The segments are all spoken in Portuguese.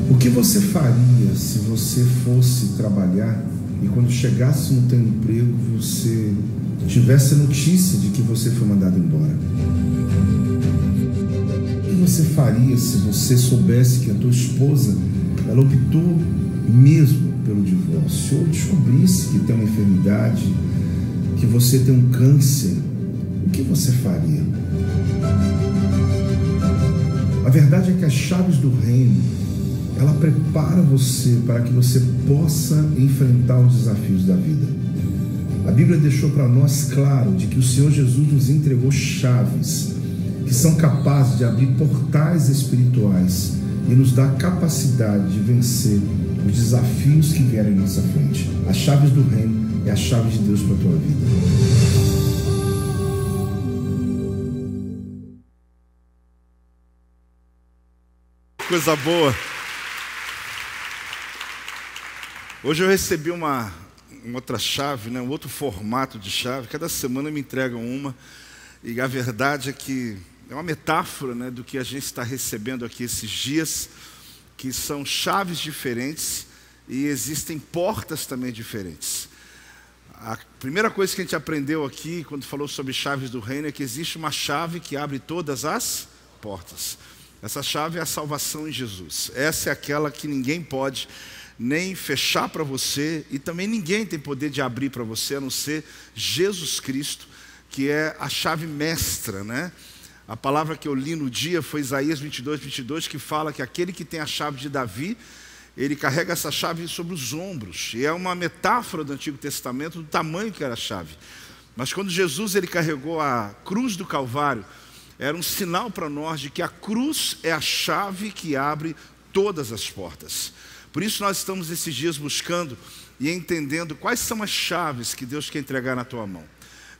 O que você faria se você fosse trabalhar e quando chegasse no teu emprego você tivesse a notícia de que você foi mandado embora? O que você faria se você soubesse que a tua esposa, ela optou mesmo pelo divórcio, ou descobrisse que tem uma enfermidade, que você tem um câncer? O que você faria? A verdade é que as chaves do reino, ela prepara você para que você possa enfrentar os desafios da vida. A Bíblia deixou para nós claro de que o Senhor Jesus nos entregou chaves que são capazes de abrir portais espirituais e nos dar capacidade de vencer os desafios que vierem em nossa frente. As chaves do reino é a chave de Deus para a tua vida. Coisa boa. Hoje eu recebi uma outra chave, um outro formato de chave. Cada semana me entregam uma. E a verdade é que é uma metáfora, do que a gente está recebendo aqui esses dias, que são chaves diferentes e existem portas também diferentes. A primeira coisa que a gente aprendeu aqui, quando falou sobre chaves do reino, é que existe uma chave que abre todas as portas. Essa chave é a salvação em Jesus. Essa é aquela que ninguém pode nem fechar para você e também ninguém tem poder de abrir para você, a não ser Jesus Cristo, que é a chave mestra, A palavra que eu li no dia foi Isaías 22, que fala que aquele que tem a chave de Davi, ele carrega essa chave sobre os ombros. E é uma metáfora do Antigo Testamento do tamanho que era a chave. Mas quando Jesus ele carregou a cruz do Calvário, era um sinal para nós de que a cruz é a chave que abre todas as portas. Por isso nós estamos esses dias buscando e entendendo quais são as chaves que Deus quer entregar na tua mão.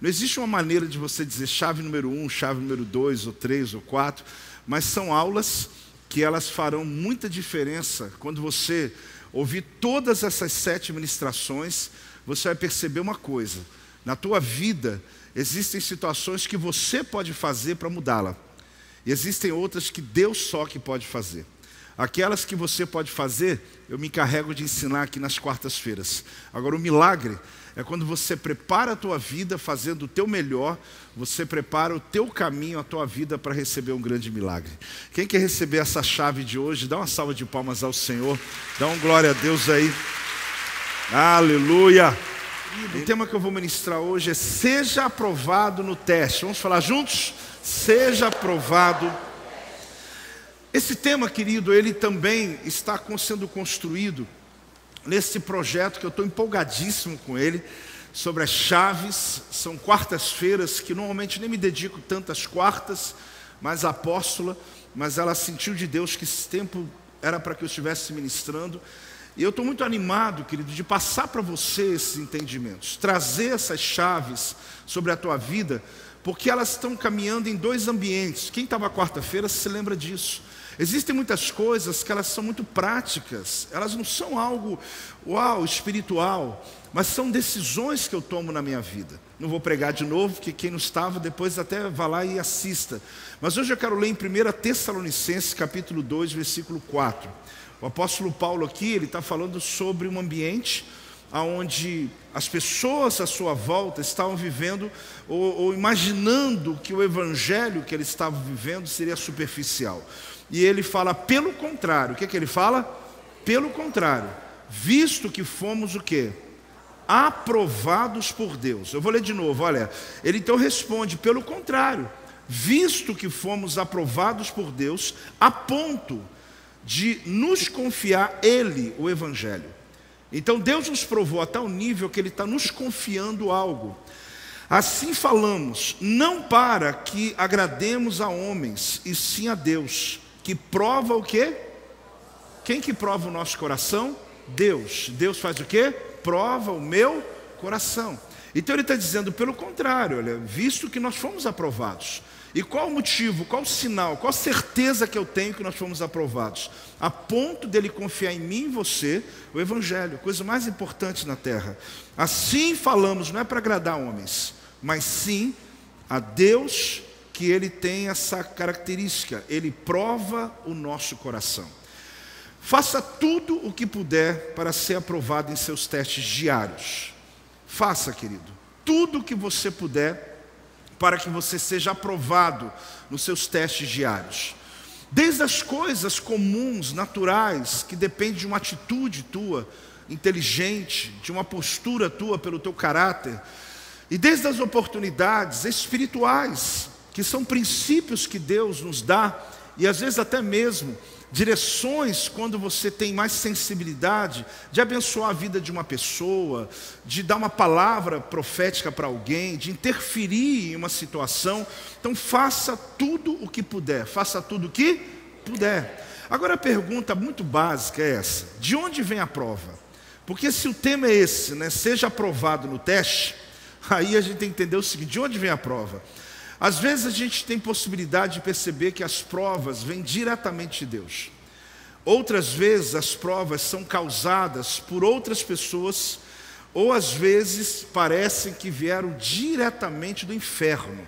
Não existe uma maneira de você dizer chave número 1, chave número 2, ou 3, ou 4, mas são aulas que elas farão muita diferença. Quando você ouvir todas essas 7 ministrações, você vai perceber uma coisa: na tua vida existem situações que você pode fazer para mudá-la, e existem outras que Deus só que pode fazer. Aquelas que você pode fazer, eu me encarrego de ensinar aqui nas quartas-feiras. Agora, o milagre é quando você prepara a tua vida fazendo o teu melhor, você prepara o teu caminho, a tua vida para receber um grande milagre. Quem quer receber essa chave de hoje, dá uma salva de palmas ao Senhor, dá um glória a Deus aí. Aleluia! O tema que eu vou ministrar hoje é seja aprovado no teste. Vamos falar juntos? Seja aprovado. Esse tema, querido, ele também está sendo construído nesse projeto que eu estou empolgadíssimo com ele, sobre as chaves. São quartas-feiras, que normalmente nem me dedico tantas quartas, mas a apóstola, mas ela sentiu de Deus que esse tempo era para que eu estivesse ministrando. E eu estou muito animado, querido, de passar para você esses entendimentos, trazer essas chaves sobre a tua vida, porque elas estão caminhando em 2 ambientes. Quem estava quarta-feira se lembra disso. Existem muitas coisas que elas são muito práticas, elas não são algo, espiritual, mas são decisões que eu tomo na minha vida. Não vou pregar de novo, porque quem não estava, depois até vá lá e assista. Mas hoje eu quero ler em 1 Tessalonicenses, capítulo 2, versículo 4. O apóstolo Paulo aqui, ele está falando sobre um ambiente onde as pessoas à sua volta estavam vivendo ou imaginando que o evangelho que eles estavam vivendo seria superficial. E ele fala, pelo contrário. O que ele fala? Pelo contrário, visto que fomos o quê? Aprovados por Deus. Eu vou ler de novo, olha. Ele então responde, pelo contrário, visto que fomos aprovados por Deus, a ponto de nos confiar Ele, o Evangelho. Então Deus nos provou a tal nível que Ele está nos confiando algo. Assim falamos, não para que agrademos a homens, e sim a Deus, que prova o quê? Quem que prova o nosso coração? Deus. Deus faz o quê? Prova o meu coração. Então ele está dizendo, pelo contrário, olha, visto que nós fomos aprovados. E qual o motivo, qual o sinal, qual a certeza que eu tenho que nós fomos aprovados? A ponto dele confiar em mim e em você, o Evangelho, coisa mais importante na terra. Assim falamos, não é para agradar homens, mas sim a Deus, que Ele tem essa característica, Ele prova o nosso coração. Faça tudo o que puder para ser aprovado em seus testes diários. Faça, querido, tudo o que você puder para que você seja aprovado nos seus testes diários. Desde as coisas comuns, naturais, que dependem de uma atitude tua, inteligente, de uma postura tua pelo teu caráter, e desde as oportunidades espirituais, que são princípios que Deus nos dá, e às vezes até mesmo direções quando você tem mais sensibilidade de abençoar a vida de uma pessoa, de dar uma palavra profética para alguém, de interferir em uma situação. Então faça tudo o que puder, faça tudo o que puder. Agora a pergunta muito básica é essa: de onde vem a prova? Porque se o tema é esse, né, seja aprovado no teste, aí a gente tem que entender o seguinte: de onde vem a prova? Às vezes a gente tem possibilidade de perceber que as provas vêm diretamente de Deus. Outras vezes as provas são causadas por outras pessoas, ou às vezes parecem que vieram diretamente do inferno.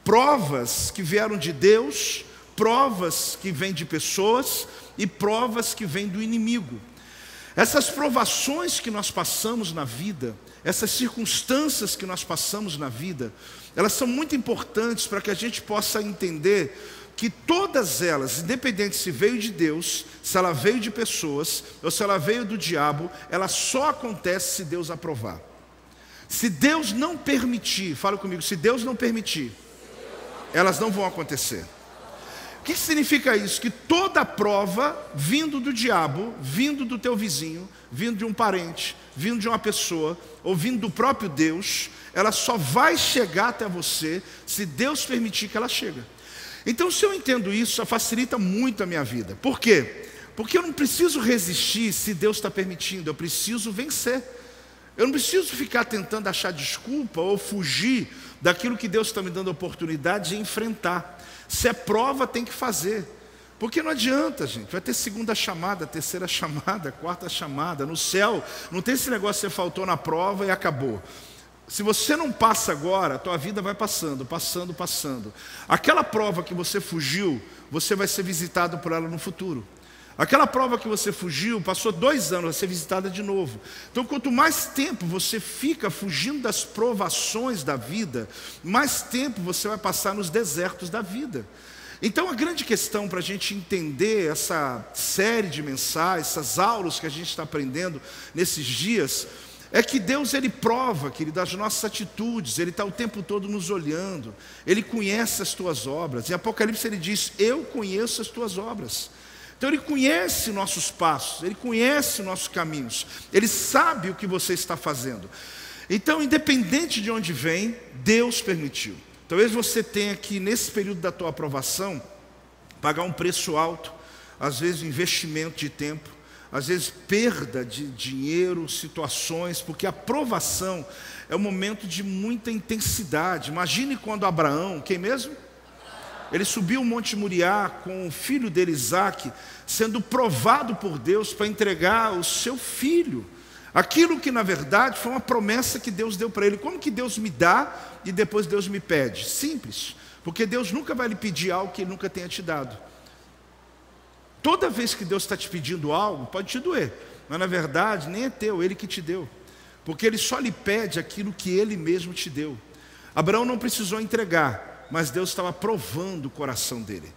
Provas que vieram de Deus, provas que vêm de pessoas e provas que vêm do inimigo. Essas provações que nós passamos na vida, essas circunstâncias que nós passamos na vida, elas são muito importantes para que a gente possa entender que todas elas, independente se veio de Deus, se ela veio de pessoas, ou se ela veio do diabo, ela só acontece se Deus aprovar. Se Deus não permitir, fala comigo, se Deus não permitir, elas não vão acontecer. O que significa isso? Que toda prova vindo do diabo, vindo do teu vizinho, vindo de um parente, vindo de uma pessoa, ou vindo do próprio Deus, ela só vai chegar até você se Deus permitir que ela chegue. Então, se eu entendo isso, já facilita muito a minha vida. Por quê? Porque eu não preciso resistir se Deus está permitindo, eu preciso vencer. Eu não preciso ficar tentando achar desculpa ou fugir daquilo que Deus está me dando a oportunidade de enfrentar. Se é prova, tem que fazer. Porque não adianta, gente. Vai ter segunda chamada, terceira chamada, quarta chamada. No céu, não tem esse negócio que você faltou na prova e acabou. Se você não passa agora, a tua vida vai passando, passando, passando. Aquela prova que você fugiu, você vai ser visitado por ela no futuro. Aquela prova que você fugiu, passou 2 anos, vai ser visitada de novo. Então, quanto mais tempo você fica fugindo das provações da vida, mais tempo você vai passar nos desertos da vida. Então, a grande questão para a gente entender essa série de mensagens, essas aulas que a gente está aprendendo nesses dias, é que Deus, Ele prova, querido, as nossas atitudes. Ele está o tempo todo nos olhando. Ele conhece as tuas obras. Em Apocalipse Ele diz: eu conheço as tuas obras. Então Ele conhece nossos passos, Ele conhece nossos caminhos, Ele sabe o que você está fazendo. Então, independente de onde vem, Deus permitiu. Talvez você tenha que, nesse período da tua aprovação, pagar um preço alto, às vezes investimento de tempo, às vezes perda de dinheiro, situações, porque a aprovação é um momento de muita intensidade. Imagine quando Abraão, quem mesmo? Ele subiu o Monte Moriá com o filho dele, Isaque, sendo provado por Deus para entregar o seu filho. Aquilo que na verdade foi uma promessa que Deus deu para ele. Como que Deus me dá e depois Deus me pede? Simples, porque Deus nunca vai lhe pedir algo que Ele nunca tenha te dado. Toda vez que Deus está te pedindo algo, pode te doer, mas na verdade nem é teu, Ele que te deu. Porque Ele só lhe pede aquilo que Ele mesmo te deu. Abraão não precisou entregar, mas Deus estava provando o coração dele.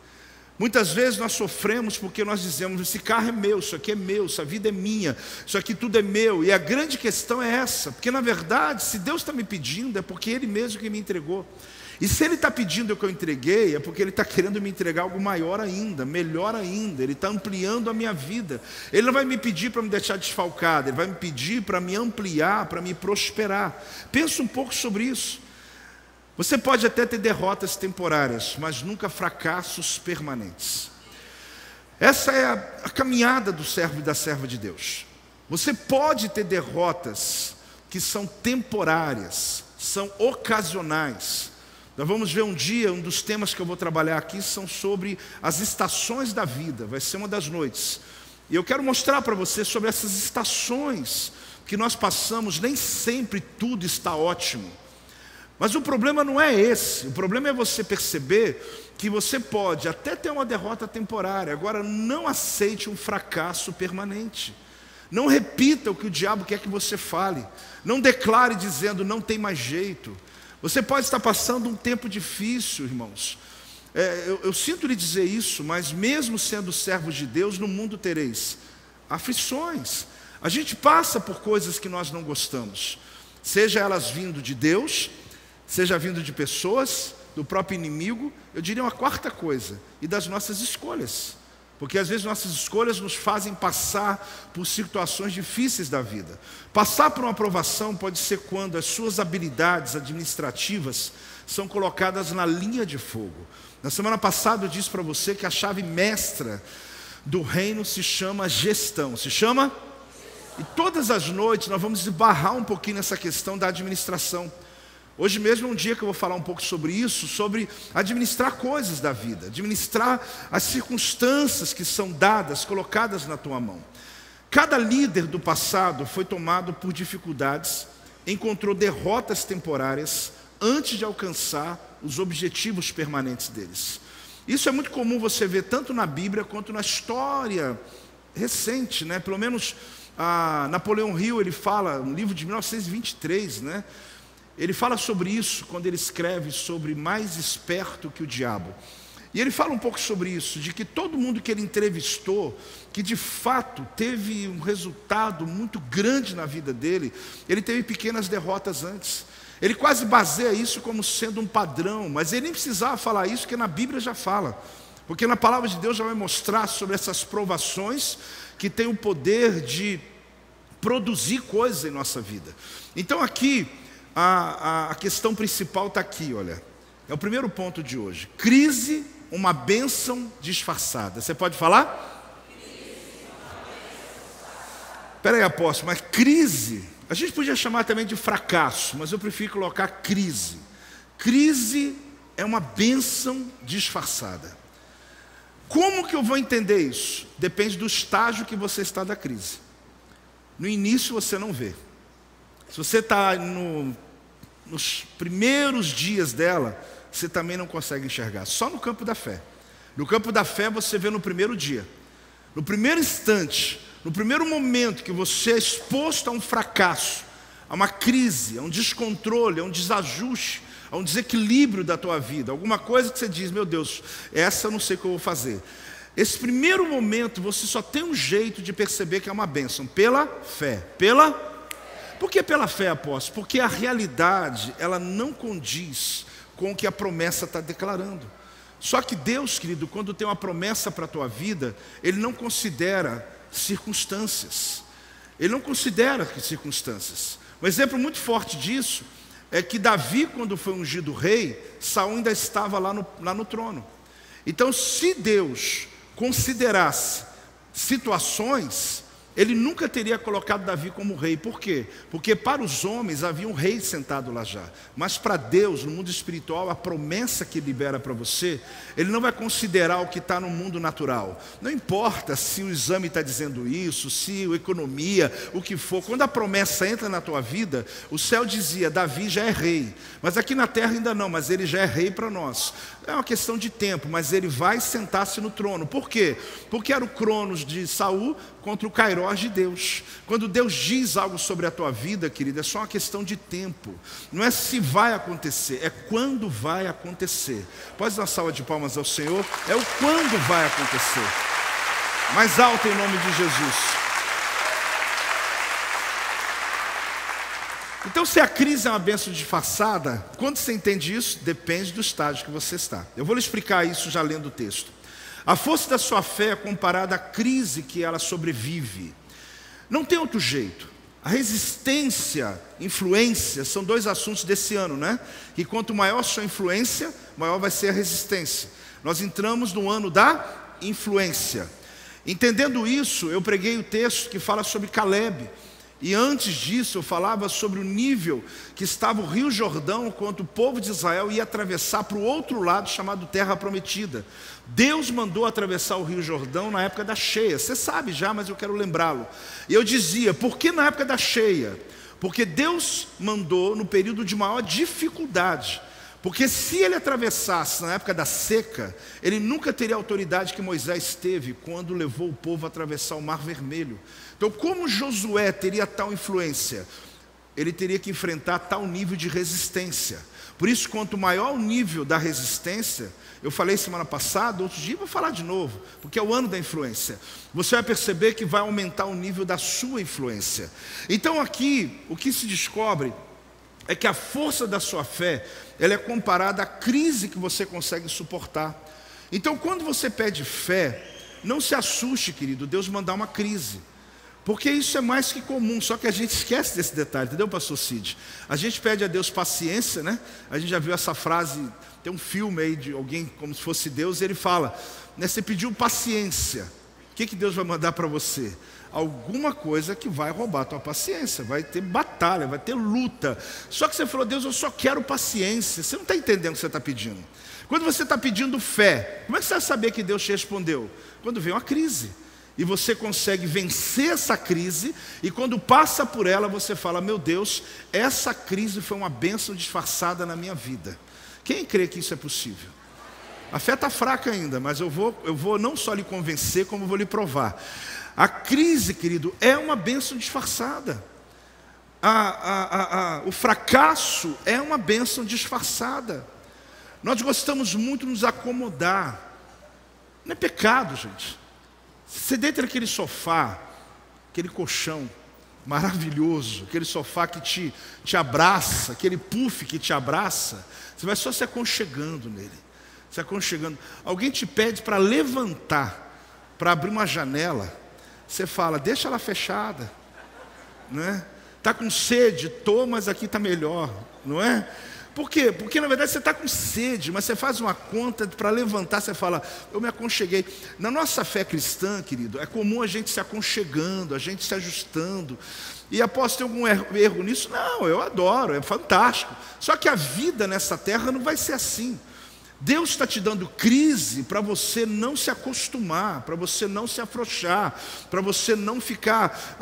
Muitas vezes nós sofremos porque nós dizemos: esse carro é meu, isso aqui é meu, essa vida é minha, isso aqui tudo é meu. E a grande questão é essa, porque na verdade, se Deus está me pedindo, é porque Ele mesmo que me entregou. E se Ele está pedindo o que eu entreguei, é porque Ele está querendo me entregar algo maior ainda, melhor ainda. Ele está ampliando a minha vida. Ele não vai me pedir para me deixar desfalcado, Ele vai me pedir para me ampliar, para me prosperar. Pensa um pouco sobre isso. Você pode até ter derrotas temporárias, mas nunca fracassos permanentes. Essa é a caminhada do servo e da serva de Deus. Você pode ter derrotas que são temporárias, são ocasionais. Nós vamos ver um dia, um dos temas que eu vou trabalhar aqui são sobre as estações da vida, vai ser uma das noites. E eu quero mostrar para você sobre essas estações que nós passamos. Nem sempre tudo está ótimo. Mas o problema não é esse. O problema é você perceber que você pode até ter uma derrota temporária. Agora, não aceite um fracasso permanente. Não repita o que o diabo quer que você fale. Não declare dizendo não tem mais jeito. Você pode estar passando um tempo difícil, irmãos. Eu sinto lhe dizer isso, mas mesmo sendo servos de Deus, no mundo tereis aflições. A gente passa por coisas que nós não gostamos, seja elas vindo de Deus, seja vindo de pessoas, do próprio inimigo, eu diria uma quarta coisa, e das nossas escolhas. Porque às vezes nossas escolhas nos fazem passar por situações difíceis da vida. Passar por uma aprovação pode ser quando as suas habilidades administrativas são colocadas na linha de fogo. Na semana passada eu disse para você que a chave mestra do reino se chama gestão. Se chama? E todas as noites nós vamos esbarrar um pouquinho nessa questão da administração. Hoje mesmo é um dia que eu vou falar um pouco sobre isso, sobre administrar coisas da vida, administrar as circunstâncias que são dadas, colocadas na tua mão. Cada líder do passado foi tomado por dificuldades, encontrou derrotas temporárias antes de alcançar os objetivos permanentes deles. Isso é muito comum você ver tanto na Bíblia quanto na história recente, né? Pelo menos Napoleão Hill, ele fala, um livro de 1923, né? Ele fala sobre isso quando ele escreve sobre mais esperto que o diabo. E ele fala um pouco sobre isso, de que todo mundo que ele entrevistou, que de fato teve um resultado muito grande na vida dele, ele teve pequenas derrotas antes. Ele quase baseia isso como sendo um padrão, mas ele nem precisava falar isso, porque na Bíblia já fala. Porque na palavra de Deus já vai mostrar sobre essas provações que tem o poder de produzir coisas em nossa vida. Então aqui, a questão principal está aqui, olha. É o primeiro ponto de hoje. Crise, uma bênção disfarçada. Você pode falar? Espera aí, apóstolo, mas crise, a gente podia chamar também de fracasso, mas eu prefiro colocar crise. Crise é uma bênção disfarçada. Como que eu vou entender isso? Depende do estágio que você está da crise. No início você não vê. Se você está nos primeiros dias dela, você também não consegue enxergar. Só no campo da fé. No campo da fé você vê no primeiro dia. No primeiro instante, no primeiro momento que você é exposto a um fracasso, a uma crise, a um descontrole, a um desajuste, a um desequilíbrio da tua vida, alguma coisa que você diz, meu Deus, essa eu não sei o que eu vou fazer. Esse primeiro momento você só tem um jeito de perceber que é uma bênção, pela fé. Por que pela fé, apóstolo? Porque a realidade, ela não condiz com o que a promessa está declarando. Só que Deus, querido, quando tem uma promessa para a tua vida, Ele não considera circunstâncias. Ele não considera circunstâncias. Um exemplo muito forte disso é que Davi, quando foi ungido rei, Saul ainda estava lá no trono. Então, se Deus considerasse situações, Ele nunca teria colocado Davi como rei. Por quê? Porque para os homens havia um rei sentado lá já. Mas para Deus, no mundo espiritual, a promessa que Ele libera para você, Ele não vai considerar o que está no mundo natural. Não importa se o exame está dizendo isso, se a economia, o que for. Quando a promessa entra na tua vida, o céu dizia, Davi já é rei. Mas aqui na terra ainda não, mas ele já é rei para nós. É uma questão de tempo, mas ele vai sentar-se no trono. Por quê? Porque era o Cronos de Saul contra o Kairós de Deus. Quando Deus diz algo sobre a tua vida, querida, é só uma questão de tempo. Não é se vai acontecer, é quando vai acontecer. Pode dar uma salva de palmas ao Senhor? É o quando vai acontecer. Mais alto em nome de Jesus. Então, se a crise é uma bênção disfarçada, quando você entende isso, depende do estágio que você está. Eu vou lhe explicar isso já lendo o texto. A força da sua fé é comparada à crise que ela sobrevive. Não tem outro jeito. A resistência, influência, são dois assuntos desse ano, né? E quanto maior a sua influência, maior vai ser a resistência. Nós entramos no ano da influência. Entendendo isso, eu preguei o texto que fala sobre Caleb. E antes disso eu falava sobre o nível que estava o Rio Jordão quando o povo de Israel ia atravessar para o outro lado, chamado Terra Prometida. Deus mandou atravessar o Rio Jordão na época da cheia. Você sabe já, mas eu quero lembrá-lo. E eu dizia, por que na época da cheia? Porque Deus mandou no período de maior dificuldade. Porque se ele atravessasse na época da seca, ele nunca teria a autoridade que Moisés teve quando levou o povo a atravessar o Mar Vermelho. Então, como Josué teria tal influência? Ele teria que enfrentar tal nível de resistência. Por isso, quanto maior o nível da resistência, eu falei semana passada, outro dia vou falar de novo, porque é o ano da influência. Você vai perceber que vai aumentar o nível da sua influência. Então aqui, o que se descobre é que a força da sua fé, ela é comparada à crise que você consegue suportar. Então, quando você pede fé, não se assuste, querido, Deus mandar uma crise. Porque isso é mais que comum, só que a gente esquece desse detalhe, entendeu, pastor Cid? A gente pede a Deus paciência, né? A gente já viu essa frase, tem um filme aí de alguém como se fosse Deus, e ele fala, né, você pediu paciência, o que Deus vai mandar para você? Alguma coisa que vai roubar a tua paciência, vai ter batalha, vai ter luta. Só que você falou, Deus, eu só quero paciência. Você não está entendendo o que você está pedindo. Quando você está pedindo fé, como é que você vai saber que Deus te respondeu? Quando vem uma crise. E você consegue vencer essa crise, e quando passa por ela, você fala, meu Deus, essa crise foi uma bênção disfarçada na minha vida. Quem crê que isso é possível? A fé está fraca ainda, mas eu vou não só lhe convencer, como vou lhe provar. A crise, querido, é uma bênção disfarçada. O fracasso é uma bênção disfarçada. Nós gostamos muito de nos acomodar. Não é pecado, gente. Você deita naquele sofá, aquele colchão maravilhoso, aquele sofá que te abraça, aquele puff que te abraça, você vai só se aconchegando nele. Se aconchegando. Alguém te pede para levantar, para abrir uma janela. Você fala, deixa ela fechada, não é? Está com sede? Tô, mas aqui está melhor, não é? Por quê? Porque na verdade você está com sede, mas você faz uma conta para levantar, você fala, eu me aconcheguei. Na nossa fé cristã, querido, é comum a gente se aconchegando, a gente se ajustando. E após ter algum erro nisso? Não, eu adoro, é fantástico. Só que a vida nessa terra não vai ser assim. Deus está te dando crise para você não se acostumar, para você não se afrouxar, para você não ficar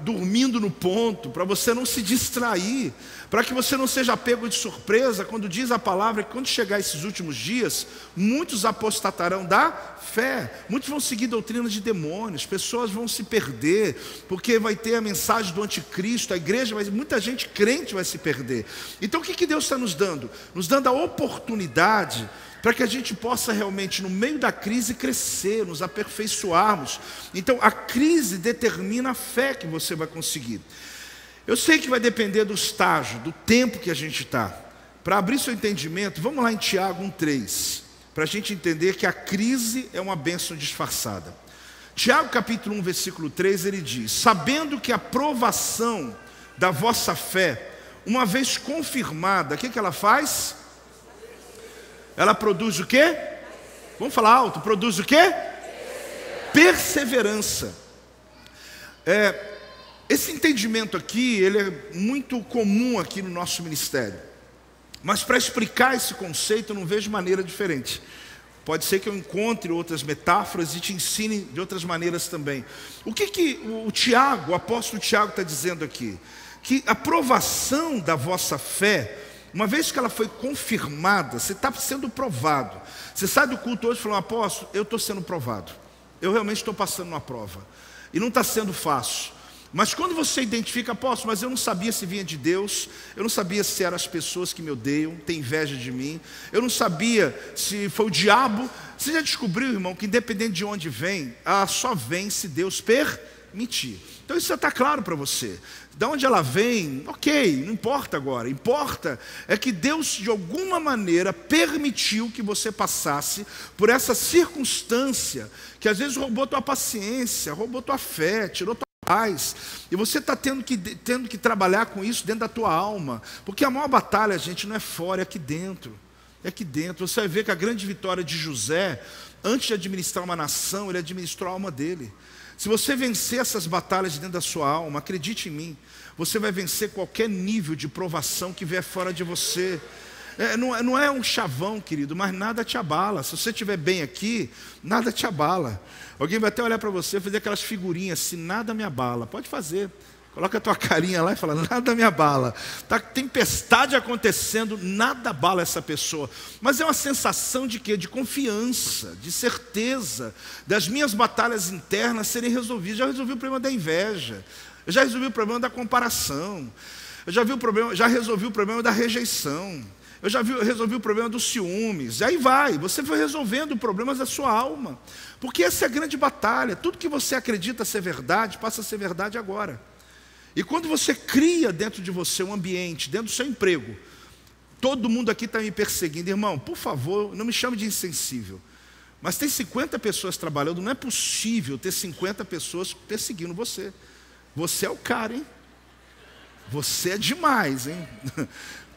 dormindo no ponto, para você não se distrair, para que você não seja pego de surpresa quando diz a palavra que quando chegar esses últimos dias, muitos apostatarão da fé, muitos vão seguir doutrinas de demônios, pessoas vão se perder, porque vai ter a mensagem do anticristo, a igreja, muita gente crente vai se perder. Então o que Deus está nos dando? Nos dando a oportunidade para que a gente possa realmente, no meio da crise, crescer, nos aperfeiçoarmos. Então, a crise determina a fé que você vai conseguir. Eu sei que vai depender do estágio, do tempo que a gente está. Para abrir seu entendimento, vamos lá em Tiago 1,3, para a gente entender que a crise é uma bênção disfarçada. Tiago capítulo 1, versículo 3, ele diz, sabendo que a provação da vossa fé, uma vez confirmada, o que ela faz? Ela produz o quê? Vamos falar alto. Produz o quê? Perseverança. Esse entendimento aqui, ele é muito comum aqui no nosso ministério. Mas para explicar esse conceito, eu não vejo maneira diferente. Pode ser que eu encontre outras metáforas e te ensine de outras maneiras também. O que o Tiago, o apóstolo Tiago está dizendo aqui? Que a provação da vossa fé, uma vez que ela foi confirmada, você está sendo provado. Você sai do culto hoje e fala, apóstolo, eu estou sendo provado. Eu realmente estou passando uma prova. E não está sendo fácil. Mas quando você identifica, apóstolo, mas eu não sabia se vinha de Deus, eu não sabia se eram as pessoas que me odeiam, têm inveja de mim, eu não sabia se foi o diabo. Você já descobriu, irmão, que independente de onde vem, ela só vem se Deus permitir. Então isso já está claro para você. De onde ela vem, ok, não importa agora. Importa é que Deus de alguma maneira permitiu que você passasse por essa circunstância que às vezes roubou tua paciência, roubou tua fé, tirou tua paz. E você está tendo que trabalhar com isso dentro da tua alma. Porque a maior batalha, gente, não é fora, é aqui dentro. é aqui dentro. Você vai ver que a grande vitória de José, antes de administrar uma nação, ele administrou a alma dele. Se você vencer essas batalhas dentro da sua alma, acredite em mim, você vai vencer qualquer nível de provação que vier fora de você. Não é um chavão, querido, mas nada te abala. Se você estiver bem aqui, nada te abala. Alguém vai até olhar para você e fazer aquelas figurinhas assim, nada me abala. Pode fazer. Coloca a tua carinha lá e fala, nada me abala. Está tempestade acontecendo, nada abala essa pessoa. Mas é uma sensação de quê? De confiança, de certeza, das minhas batalhas internas serem resolvidas. Já resolvi o problema da inveja, eu já resolvi o problema da comparação, eu já resolvi o problema da rejeição, eu já resolvi o problema dos ciúmes. E aí vai, você foi resolvendo problemas da sua alma. Porque essa é a grande batalha. Tudo que você acredita ser verdade, passa a ser verdade agora. E quando você cria dentro de você um ambiente, dentro do seu emprego, todo mundo aqui está me perseguindo, irmão, por favor, não me chame de insensível, mas tem 50 pessoas trabalhando, não é possível ter 50 pessoas perseguindo você. Você é o cara, hein? Você é demais, hein?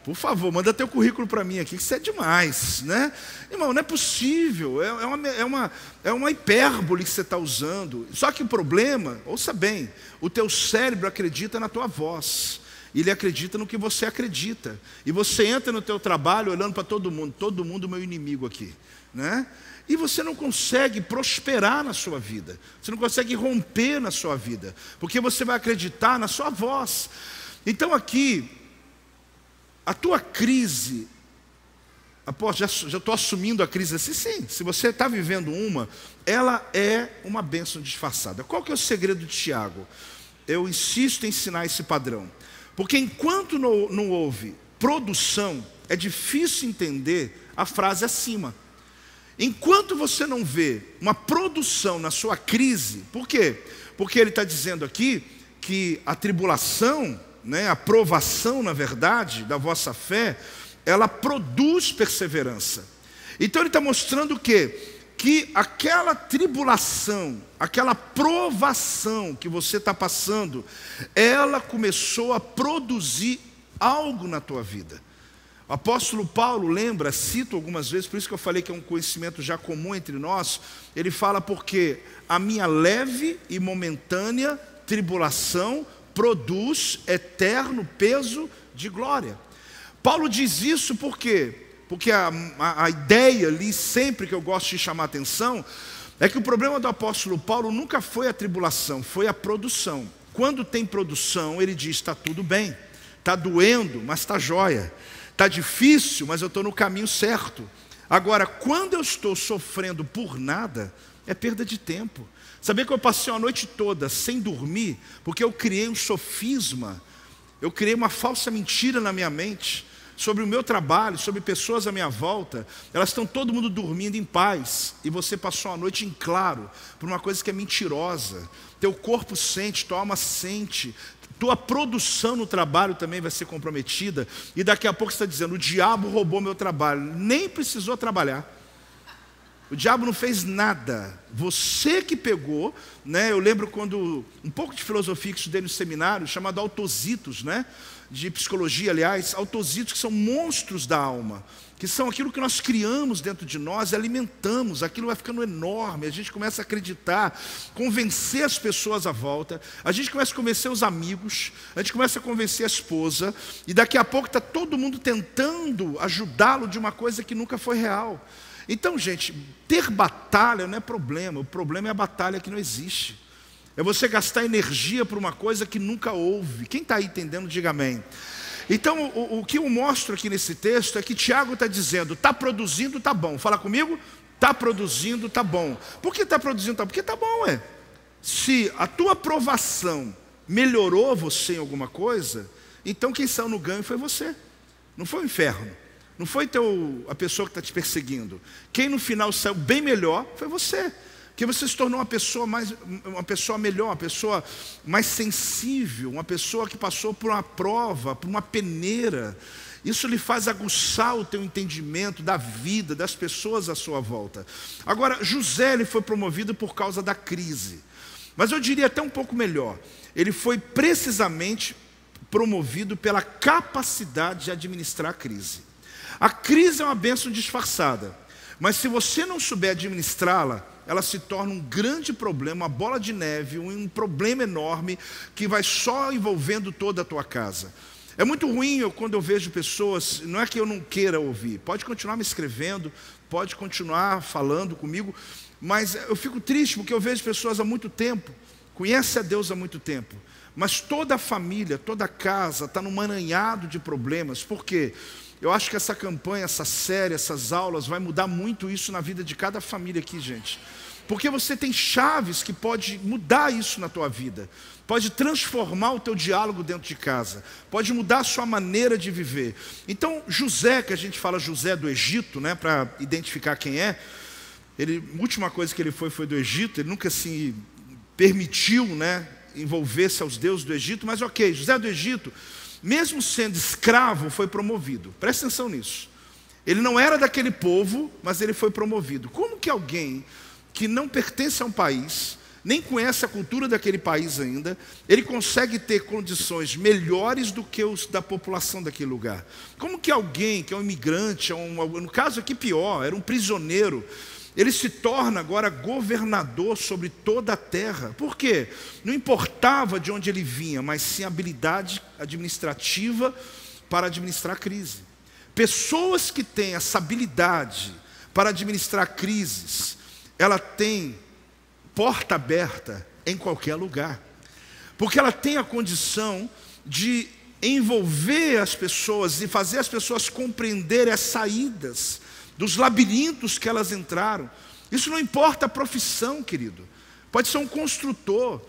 Por favor, manda teu currículo para mim aqui, que isso é demais, né? Irmão, não é possível, é uma hipérbole que você está usando. Só que o problema, ouça bem, o teu cérebro acredita na tua voz, ele acredita no que você acredita. E você entra no teu trabalho olhando para todo mundo meu inimigo aqui, né? E você não consegue prosperar na sua vida, você não consegue romper na sua vida, porque você vai acreditar na sua voz. Então aqui, a tua crise, apóstolo, já estou assumindo a crise assim, sim, se você está vivendo ela é uma bênção disfarçada. Qual que é o segredo de Tiago? Eu insisto em ensinar esse padrão, porque enquanto não houve produção, é difícil entender a frase acima. Enquanto você não vê uma produção na sua crise, por quê? Porque ele está dizendo aqui que a tribulação, a provação, na verdade, da vossa fé, ela produz perseverança. Então ele está mostrando o quê? Que aquela tribulação, aquela provação que você está passando, ela começou a produzir algo na tua vida. O apóstolo Paulo lembra, cito algumas vezes, por isso que eu falei que é um conhecimento já comum entre nós, ele fala porque a minha leve e momentânea tribulação produz eterno peso de glória. Paulo diz isso por quê? Porque a ideia ali, sempre que eu gosto de chamar a atenção, é que o problema do apóstolo Paulo nunca foi a tribulação, foi a produção. Quando tem produção, ele diz, está tudo bem, está doendo, mas está jóia, está difícil, mas eu estou no caminho certo. Agora, quando eu estou sofrendo por nada, é perda de tempo. Sabia que eu passei uma noite toda sem dormir, porque eu criei um sofisma, eu criei uma falsa mentira na minha mente, sobre o meu trabalho, sobre pessoas à minha volta, elas estão todo mundo dormindo em paz, e você passou uma noite em claro, por uma coisa que é mentirosa, teu corpo sente, tua alma sente, tua produção no trabalho também vai ser comprometida, e daqui a pouco você está dizendo, o diabo roubou meu trabalho, nem precisou trabalhar. O diabo não fez nada, você que pegou, Eu lembro quando, um pouco de filosofia que estudei no seminário, chamado autozitos, de psicologia, aliás, autozitos que são monstros da alma, que são aquilo que nós criamos dentro de nós e alimentamos, aquilo vai ficando enorme, a gente começa a acreditar, convencer as pessoas à volta, a gente começa a convencer os amigos, a gente começa a convencer a esposa, e daqui a pouco está todo mundo tentando ajudá-lo de uma coisa que nunca foi real. Então, gente, ter batalha não é problema, o problema é a batalha que não existe. É você gastar energia por uma coisa que nunca houve. Quem está aí entendendo, diga amém. Então, o que eu mostro aqui nesse texto é que Tiago está dizendo, está produzindo, está bom. Fala comigo, está produzindo, está bom. Por que está produzindo, está bom? Porque está bom, Se a tua aprovação melhorou você em alguma coisa, então quem saiu no ganho foi você, não foi o inferno. Não foi a pessoa que está te perseguindo. Quem no final saiu bem melhor foi você. Porque você se tornou uma pessoa melhor, uma pessoa mais sensível, uma pessoa que passou por uma prova, por uma peneira. Isso lhe faz aguçar o teu entendimento da vida, das pessoas à sua volta. Agora, José ele foi promovido por causa da crise. Mas eu diria até um pouco melhor. Ele foi precisamente promovido pela capacidade de administrar a crise. A crise é uma bênção disfarçada, mas se você não souber administrá-la, ela se torna um grande problema, uma bola de neve, um problema enorme que vai só envolvendo toda a tua casa. É muito ruim quando eu vejo pessoas, não é que eu não queira ouvir, pode continuar me escrevendo, pode continuar falando comigo, mas eu fico triste porque eu vejo pessoas há muito tempo, conhecem a Deus há muito tempo, mas toda a família, toda a casa está num emaranhado de problemas. Por quê? Eu acho que essa campanha, essa série, essas aulas vai mudar muito isso na vida de cada família aqui, gente. Porque você tem chaves que pode mudar isso na tua vida. Pode transformar o teu diálogo dentro de casa. Pode mudar a sua maneira de viver. Então, José, que a gente fala José do Egito, né, para identificar quem é. A última coisa que ele foi do Egito. Ele nunca se permitiu, né, envolver-se aos deuses do Egito. Mas ok, José do Egito, mesmo sendo escravo, foi promovido. Presta atenção nisso. Ele não era daquele povo, mas ele foi promovido. Como que alguém que não pertence a um país, nem conhece a cultura daquele país ainda, ele consegue ter condições melhores do que os da população daquele lugar? Como que alguém que é um imigrante, no caso aqui pior, era um prisioneiro, ele se torna agora governador sobre toda a terra? Por quê? Não importava de onde ele vinha, mas sim a habilidade administrativa para administrar a crise. Pessoas que têm essa habilidade para administrar crises, ela tem porta aberta em qualquer lugar, porque ela tem a condição de envolver as pessoas e fazer as pessoas compreenderem as saídas dos labirintos que elas entraram. Isso não importa a profissão, querido. Pode ser um construtor,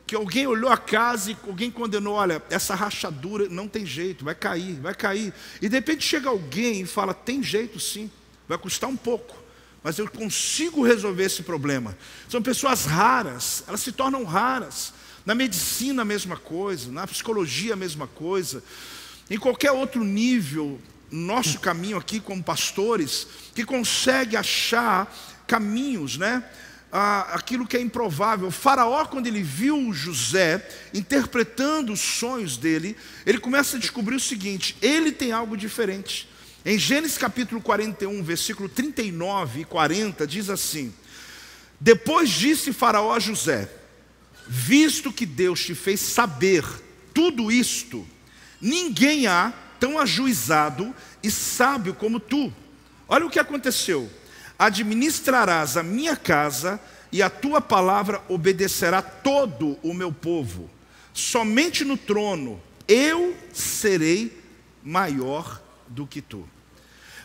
que alguém olhou a casa e alguém condenou, olha, essa rachadura não tem jeito, vai cair, vai cair. E de repente chega alguém e fala, tem jeito sim, vai custar um pouco, mas eu consigo resolver esse problema. São pessoas raras, elas se tornam raras. Na medicina a mesma coisa, na psicologia a mesma coisa. Em qualquer outro nível, nosso caminho aqui como pastores, que consegue achar caminhos, né? Aquilo que é improvável. O faraó, quando ele viu José interpretando os sonhos dele, ele começa a descobrir o seguinte: ele tem algo diferente. Em Gênesis capítulo 41, versículo 39 e 40, diz assim: depois disse faraó a José, visto que Deus te fez saber tudo isto, ninguém há tão ajuizado e sábio como tu. Olha o que aconteceu: administrarás a minha casa e a tua palavra obedecerá todo o meu povo. Somente no trono eu serei maior do que tu.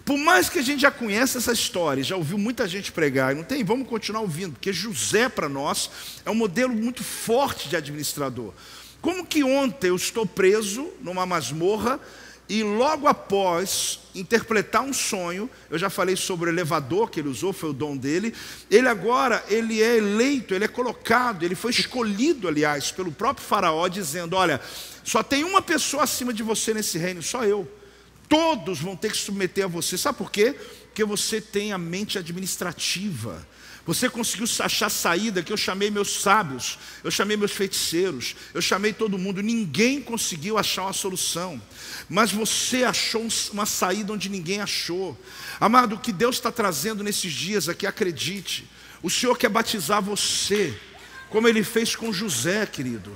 Por mais que a gente já conheça essa história, já ouviu muita gente pregar, não tem? Vamos continuar ouvindo, porque José para nós é um modelo muito forte de administrador. Como que ontem eu estou preso numa masmorra e logo após interpretar um sonho, eu já falei sobre o elevador que ele usou, foi o dom dele, ele agora, ele é eleito, ele é colocado, ele foi escolhido, aliás, pelo próprio faraó, dizendo, olha, só tem uma pessoa acima de você nesse reino, só eu. Todos vão ter que se submeter a você. Sabe por quê? Porque você tem a mente administrativa. Você conseguiu achar saída, que eu chamei meus sábios, eu chamei meus feiticeiros, eu chamei todo mundo. Ninguém conseguiu achar uma solução, mas você achou uma saída onde ninguém achou. Amado, o que Deus está trazendo nesses dias aqui, acredite, o Senhor quer batizar você, como Ele fez com José, querido.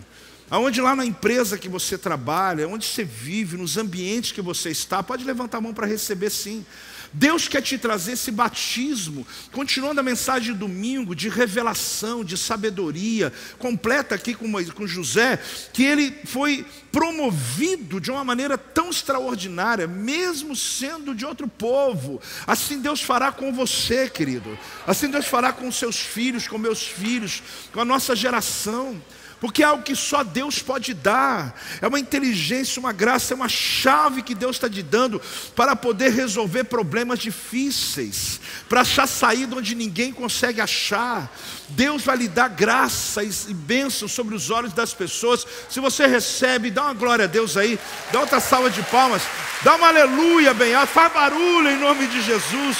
Aonde lá na empresa que você trabalha, onde você vive, nos ambientes que você está, pode levantar a mão para receber sim. Deus quer te trazer esse batismo, continuando a mensagem de domingo, de revelação, de sabedoria, completa aqui com José, que ele foi promovido de uma maneira tão extraordinária, mesmo sendo de outro povo. Assim Deus fará com você, querido. Assim Deus fará com seus filhos, com meus filhos, com a nossa geração. Porque é algo que só Deus pode dar, é uma inteligência, uma graça, é uma chave que Deus está te dando para poder resolver problemas difíceis, para achar saída onde ninguém consegue achar. Deus vai lhe dar graça e bênção sobre os olhos das pessoas. Se você recebe, dá uma glória a Deus aí, dá outra salva de palmas, dá uma aleluia bem alto, faz barulho em nome de Jesus.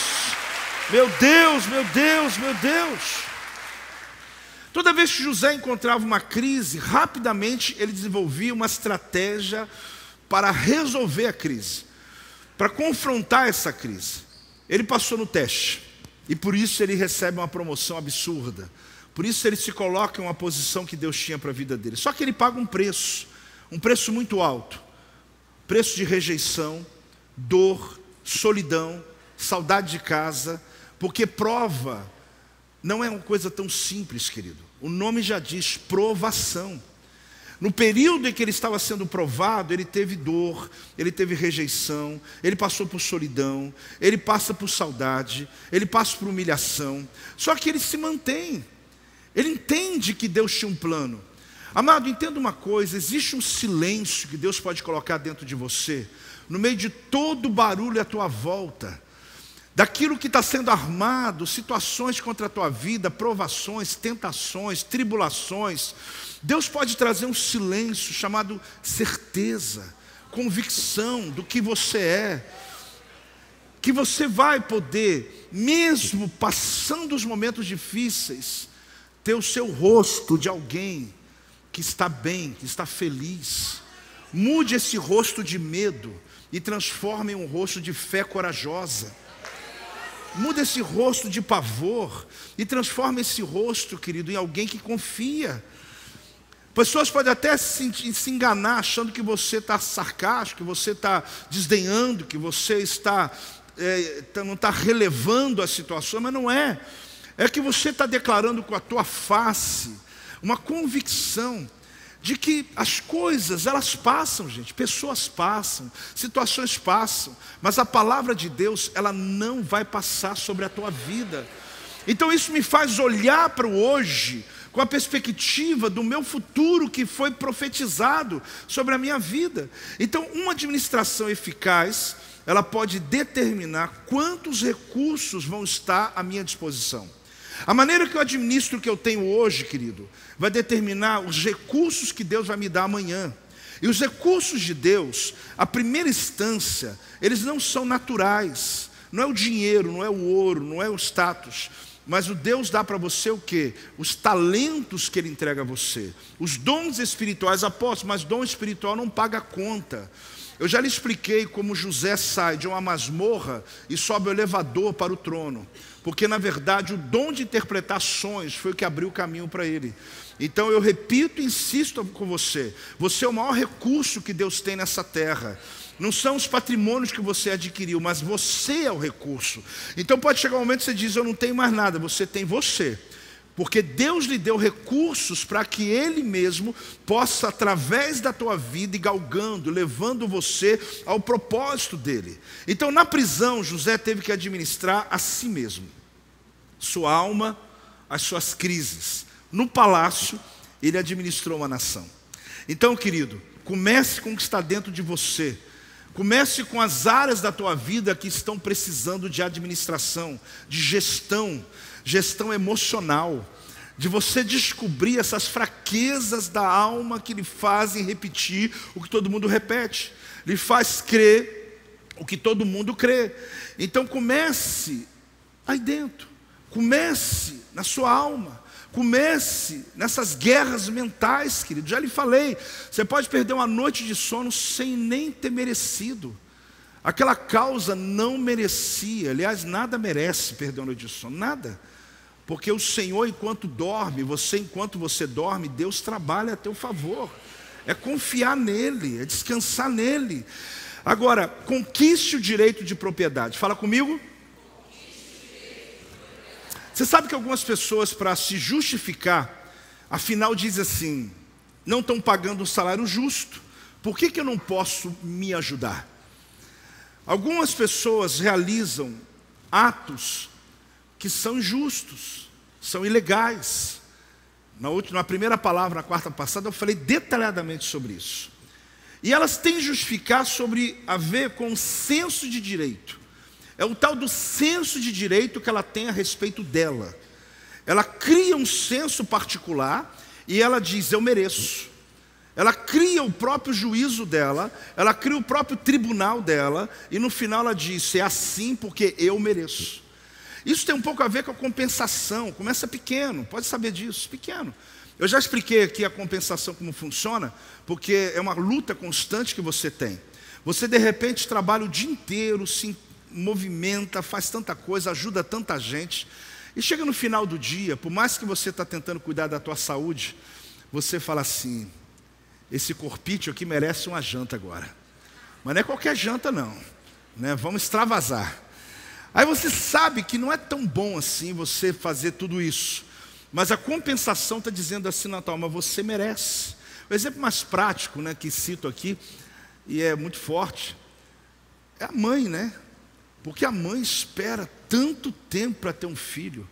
Meu Deus, meu Deus, meu Deus. Toda vez que José encontrava uma crise, rapidamente ele desenvolvia uma estratégia para resolver a crise. para confrontar essa crise, ele passou no teste. E por isso ele recebe uma promoção absurda. Por isso ele se coloca em uma posição que Deus tinha para a vida dele. Só que ele paga um preço muito alto. Preço de rejeição, dor, solidão, saudade de casa. Porque prova não é uma coisa tão simples, querido. O nome já diz provação. No período em que ele estava sendo provado, ele teve dor, ele teve rejeição, ele passou por solidão, ele passa por saudade, ele passa por humilhação. Só que ele se mantém, ele entende que Deus tinha um plano. Amado, entenda uma coisa, existe um silêncio que Deus pode colocar dentro de você, no meio de todo o barulho à tua volta, daquilo que está sendo armado, situações contra a tua vida, provações, tentações, tribulações. Deus pode trazer um silêncio chamado certeza, convicção do que você é, que você vai poder, mesmo passando os momentos difíceis, ter o seu rosto de alguém que está bem, que está feliz. Mude esse rosto de medo e transforme em um rosto de fé corajosa. Muda esse rosto de pavor e transforma esse rosto, querido, em alguém que confia. Pessoas podem até se enganar achando que você está sarcástico, que você está desdenhando, que você não está relevando a situação, mas não é. É que você está declarando com a tua face uma convicção de que as coisas, elas passam, gente, pessoas passam, situações passam, mas a palavra de Deus, ela não vai passar sobre a tua vida. Então isso me faz olhar para o hoje, com a perspectiva do meu futuro que foi profetizado sobre a minha vida. Então uma administração eficaz, ela pode determinar quantos recursos vão estar à minha disposição. A maneira que eu administro o que eu tenho hoje, querido, vai determinar os recursos que Deus vai me dar amanhã. E os recursos de Deus, a primeira instância, eles não são naturais. Não é o dinheiro, não é o ouro, não é o status. Mas o Deus dá para você o quê? Os talentos que Ele entrega a você. Os dons espirituais, apóstolo, mas dom espiritual não paga conta. Eu já lhe expliquei como José sai de uma masmorra e sobe o elevador para o trono. Porque na verdade o dom de interpretar sonhos foi o que abriu o caminho para ele. Então eu repito e insisto com você. Você é o maior recurso que Deus tem nessa terra. Não são os patrimônios que você adquiriu, mas você é o recurso. Então pode chegar um momento que você diz, eu não tenho mais nada. Você tem você. Porque Deus lhe deu recursos para que Ele mesmo possa, através da tua vida, ir galgando, levando você ao propósito dEle. Então na prisão, José teve que administrar a si mesmo, sua alma, as suas crises. No palácio, ele administrou uma nação. Então, querido, comece com o que está dentro de você. Comece com as áreas da tua vida que estão precisando de administração, de gestão emocional, de você descobrir essas fraquezas da alma que lhe fazem repetir o que todo mundo repete, lhe faz crer o que todo mundo crê. Então comece aí dentro, comece na sua alma, comece nessas guerras mentais, querido. Já lhe falei, você pode perder uma noite de sono sem nem ter merecido. Aquela causa não merecia, aliás, nada merece perder uma noite de sono, nada. Porque o Senhor, enquanto você dorme, Deus trabalha a teu favor. É confiar nele, é descansar nele. Agora, conquiste o direito de propriedade. Fala comigo. Você sabe que algumas pessoas, para se justificar, afinal dizem assim, não estão pagando um salário justo, por que eu não posso me ajudar? Algumas pessoas realizam atos que são injustos, são ilegais. Na primeira palavra, na quarta passada, eu falei detalhadamente sobre isso. E elas têm que justificar a ver com o senso de direito. É o tal do senso de direito que ela tem a respeito dela. Ela cria um senso particular e ela diz, eu mereço. Ela cria o próprio juízo dela, ela cria o próprio tribunal dela, e no final ela diz, é assim porque eu mereço. Isso tem um pouco a ver com a compensação. Começa pequeno, pode saber disso, pequeno. Eu já expliquei aqui a compensação como funciona, porque é uma luta constante que você tem. Você de repente trabalha o dia inteiro, se movimenta, faz tanta coisa, ajuda tanta gente. E chega no final do dia, por mais que você está tentando cuidar da tua saúde, você fala assim, esse corpício aqui merece uma janta agora. Mas não é qualquer janta não, né? Vamos extravasar. Aí você sabe que não é tão bom assim você fazer tudo isso. Mas a compensação está dizendo assim na tua alma, você merece. O exemplo mais prático, né, que cito aqui, e é muito forte, é a mãe, né? Porque a mãe espera tanto tempo para ter um filho.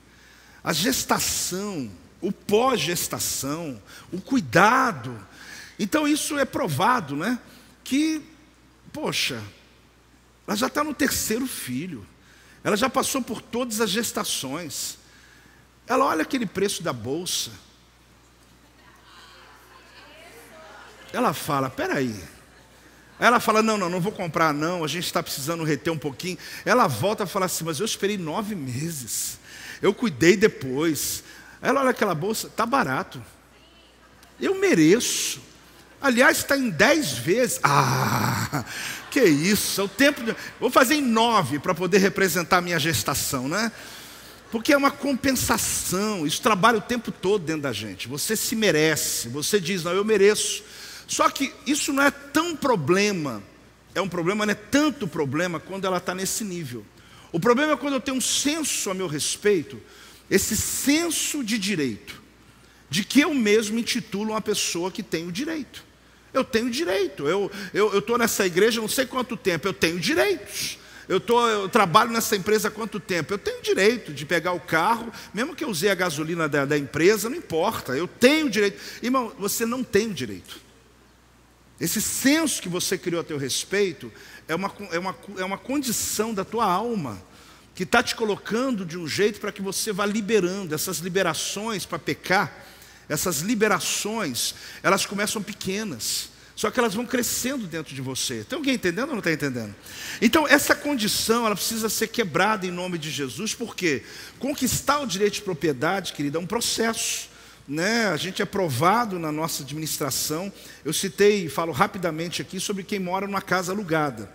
A gestação, o pós-gestação, o cuidado. Então isso é provado, né? Que, poxa, ela já está no 3º filho. Ela já passou por todas as gestações. Ela olha aquele preço da bolsa. Ela fala, peraí. Aí ela fala, não vou comprar não, a gente está precisando reter um pouquinho. Ela volta e fala assim, mas eu esperei 9 meses. Eu cuidei depois. Aí ela olha aquela bolsa, está barato. Eu mereço. Aliás, está em 10 vezes. Ah, que isso, é o tempo de... Vou fazer em 9 para poder representar a minha gestação, né? Porque é uma compensação, isso trabalha o tempo todo dentro da gente. Você se merece, você diz, não, eu mereço. Só que isso não é tão problema, é um problema, não é tanto problema quando ela está nesse nível. O problema é quando eu tenho um senso a meu respeito, esse senso de direito, de que eu mesmo intitulo uma pessoa que tem o direito. Eu tenho direito, eu estou nessa igreja não sei quanto tempo, eu tenho direitos. Eu trabalho nessa empresa há quanto tempo? Eu tenho direito de pegar o carro, mesmo que eu usei a gasolina da empresa, não importa, eu tenho direito. Irmão, você não tem o direito. Esse senso que você criou a teu respeito é uma condição da tua alma, que está te colocando de um jeito para que você vá liberando. Essas liberações para pecar, essas liberações, elas começam pequenas, só que elas vão crescendo dentro de você. Tem alguém entendendo ou não está entendendo? Então essa condição, ela precisa ser quebrada em nome de Jesus, porque conquistar o direito de propriedade, querido, é um processo, né? A gente é provado na nossa administração. Eu citei, falo rapidamente aqui sobre quem mora numa casa alugada.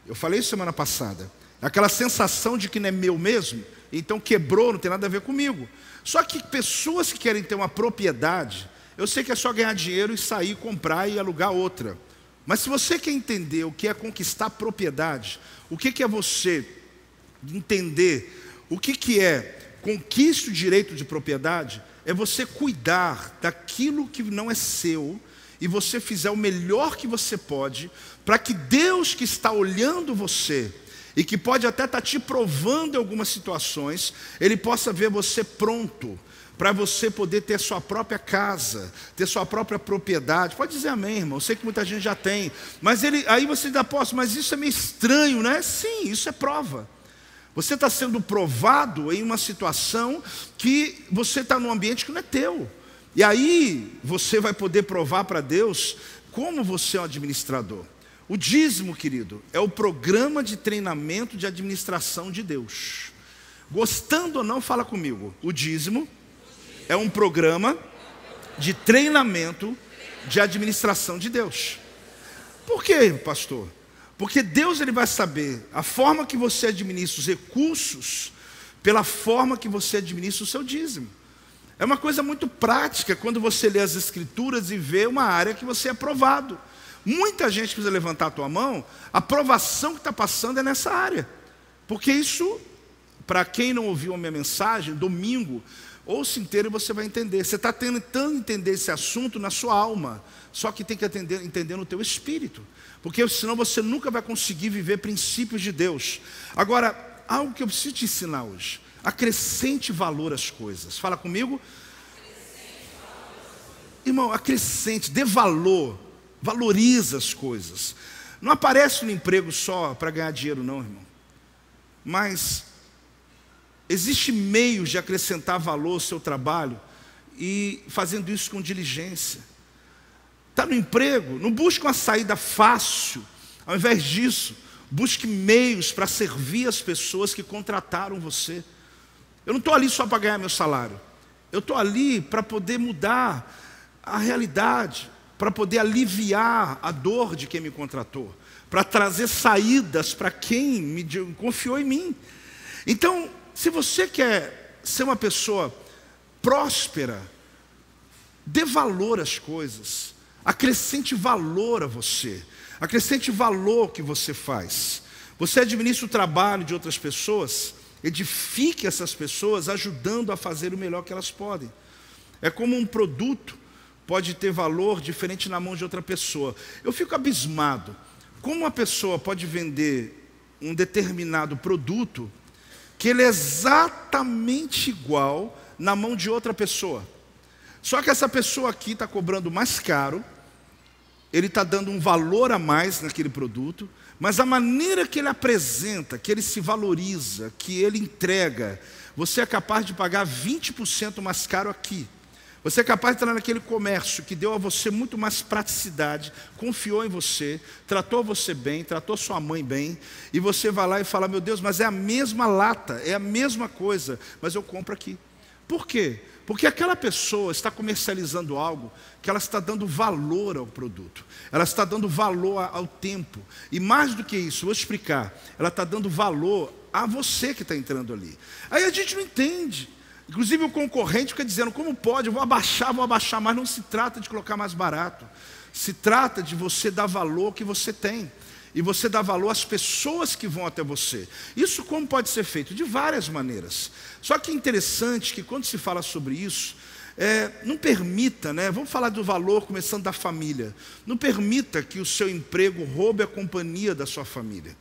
Eu falei isso semana passada. Aquela sensação de que não é meu mesmo, então quebrou, não tem nada a ver comigo. Só que pessoas que querem ter uma propriedade, eu sei que é só ganhar dinheiro e sair, comprar e alugar outra. Mas se você quer entender o que é conquistar propriedade, o que é você entender o que é conquista o direito de propriedade, é você cuidar daquilo que não é seu e você fizer o melhor que você pode para que Deus, que está olhando você e que pode até estar te provando em algumas situações, Ele possa ver você pronto para você poder ter sua própria casa, ter sua própria propriedade. Pode dizer amém, irmão, eu sei que muita gente já tem, mas aí você diz, apóstolo, mas isso é meio estranho, né? Sim, isso é prova. Você está sendo provado em uma situação que você está num ambiente que não é teu. E aí você vai poder provar para Deus como você é um administrador. O dízimo, querido, é o programa de treinamento de administração de Deus. Gostando ou não, fala comigo. O dízimo é um programa de treinamento de administração de Deus. Por quê, pastor? Porque Deus, ele vai saber a forma que você administra os recursos pela forma que você administra o seu dízimo. É uma coisa muito prática quando você lê as escrituras e vê uma área que você é aprovado. Muita gente precisa levantar a tua mão, a aprovação que está passando é nessa área. Porque isso, para quem não ouviu a minha mensagem, domingo, ouça inteiro e você vai entender. Você está tentando entender esse assunto na sua alma, só que tem que entender no teu espírito. Porque senão você nunca vai conseguir viver princípios de Deus. Agora, algo que eu preciso te ensinar hoje. Acrescente valor às coisas. Fala comigo. Irmão, acrescente, dê valor. Valoriza as coisas. Não aparece no emprego só para ganhar dinheiro não, irmão. Mas existe meios de acrescentar valor ao seu trabalho e fazendo isso com diligência. Está no emprego, não busque uma saída fácil. Ao invés disso, busque meios para servir as pessoas que contrataram você. Eu não estou ali só para ganhar meu salário. Eu estou ali para poder mudar a realidade, para poder aliviar a dor de quem me contratou, para trazer saídas para quem confiou em mim. Então, se você quer ser uma pessoa próspera, dê valor às coisas, acrescente valor a você, acrescente valor ao que você faz. Você administra o trabalho de outras pessoas, edifique essas pessoas ajudando a fazer o melhor que elas podem. É como um produto pode ter valor diferente na mão de outra pessoa. Eu fico abismado. Como uma pessoa pode vender um determinado produto que ele é exatamente igual na mão de outra pessoa. Só que essa pessoa aqui está cobrando mais caro, ele está dando um valor a mais naquele produto, mas a maneira que ele apresenta, que ele se valoriza, que ele entrega, você é capaz de pagar 20% mais caro aqui. Você é capaz de entrar naquele comércio que deu a você muito mais praticidade, confiou em você, tratou você bem, tratou sua mãe bem, e você vai lá e fala, meu Deus, mas é a mesma lata, é a mesma coisa, mas eu compro aqui. Por quê? Porque aquela pessoa está comercializando algo que ela está dando valor ao produto, ela está dando valor ao tempo, e mais do que isso, vou explicar, ela está dando valor a você que está entrando ali. Aí a gente não entende. Inclusive o concorrente fica dizendo, como pode, eu vou abaixar, mas não se trata de colocar mais barato. Se trata de você dar valor ao que você tem. E você dar valor às pessoas que vão até você. Isso como pode ser feito? De várias maneiras. Só que é interessante que quando se fala sobre isso, não permita, vamos falar do valor começando da família. Não permita que o seu emprego roube a companhia da sua família.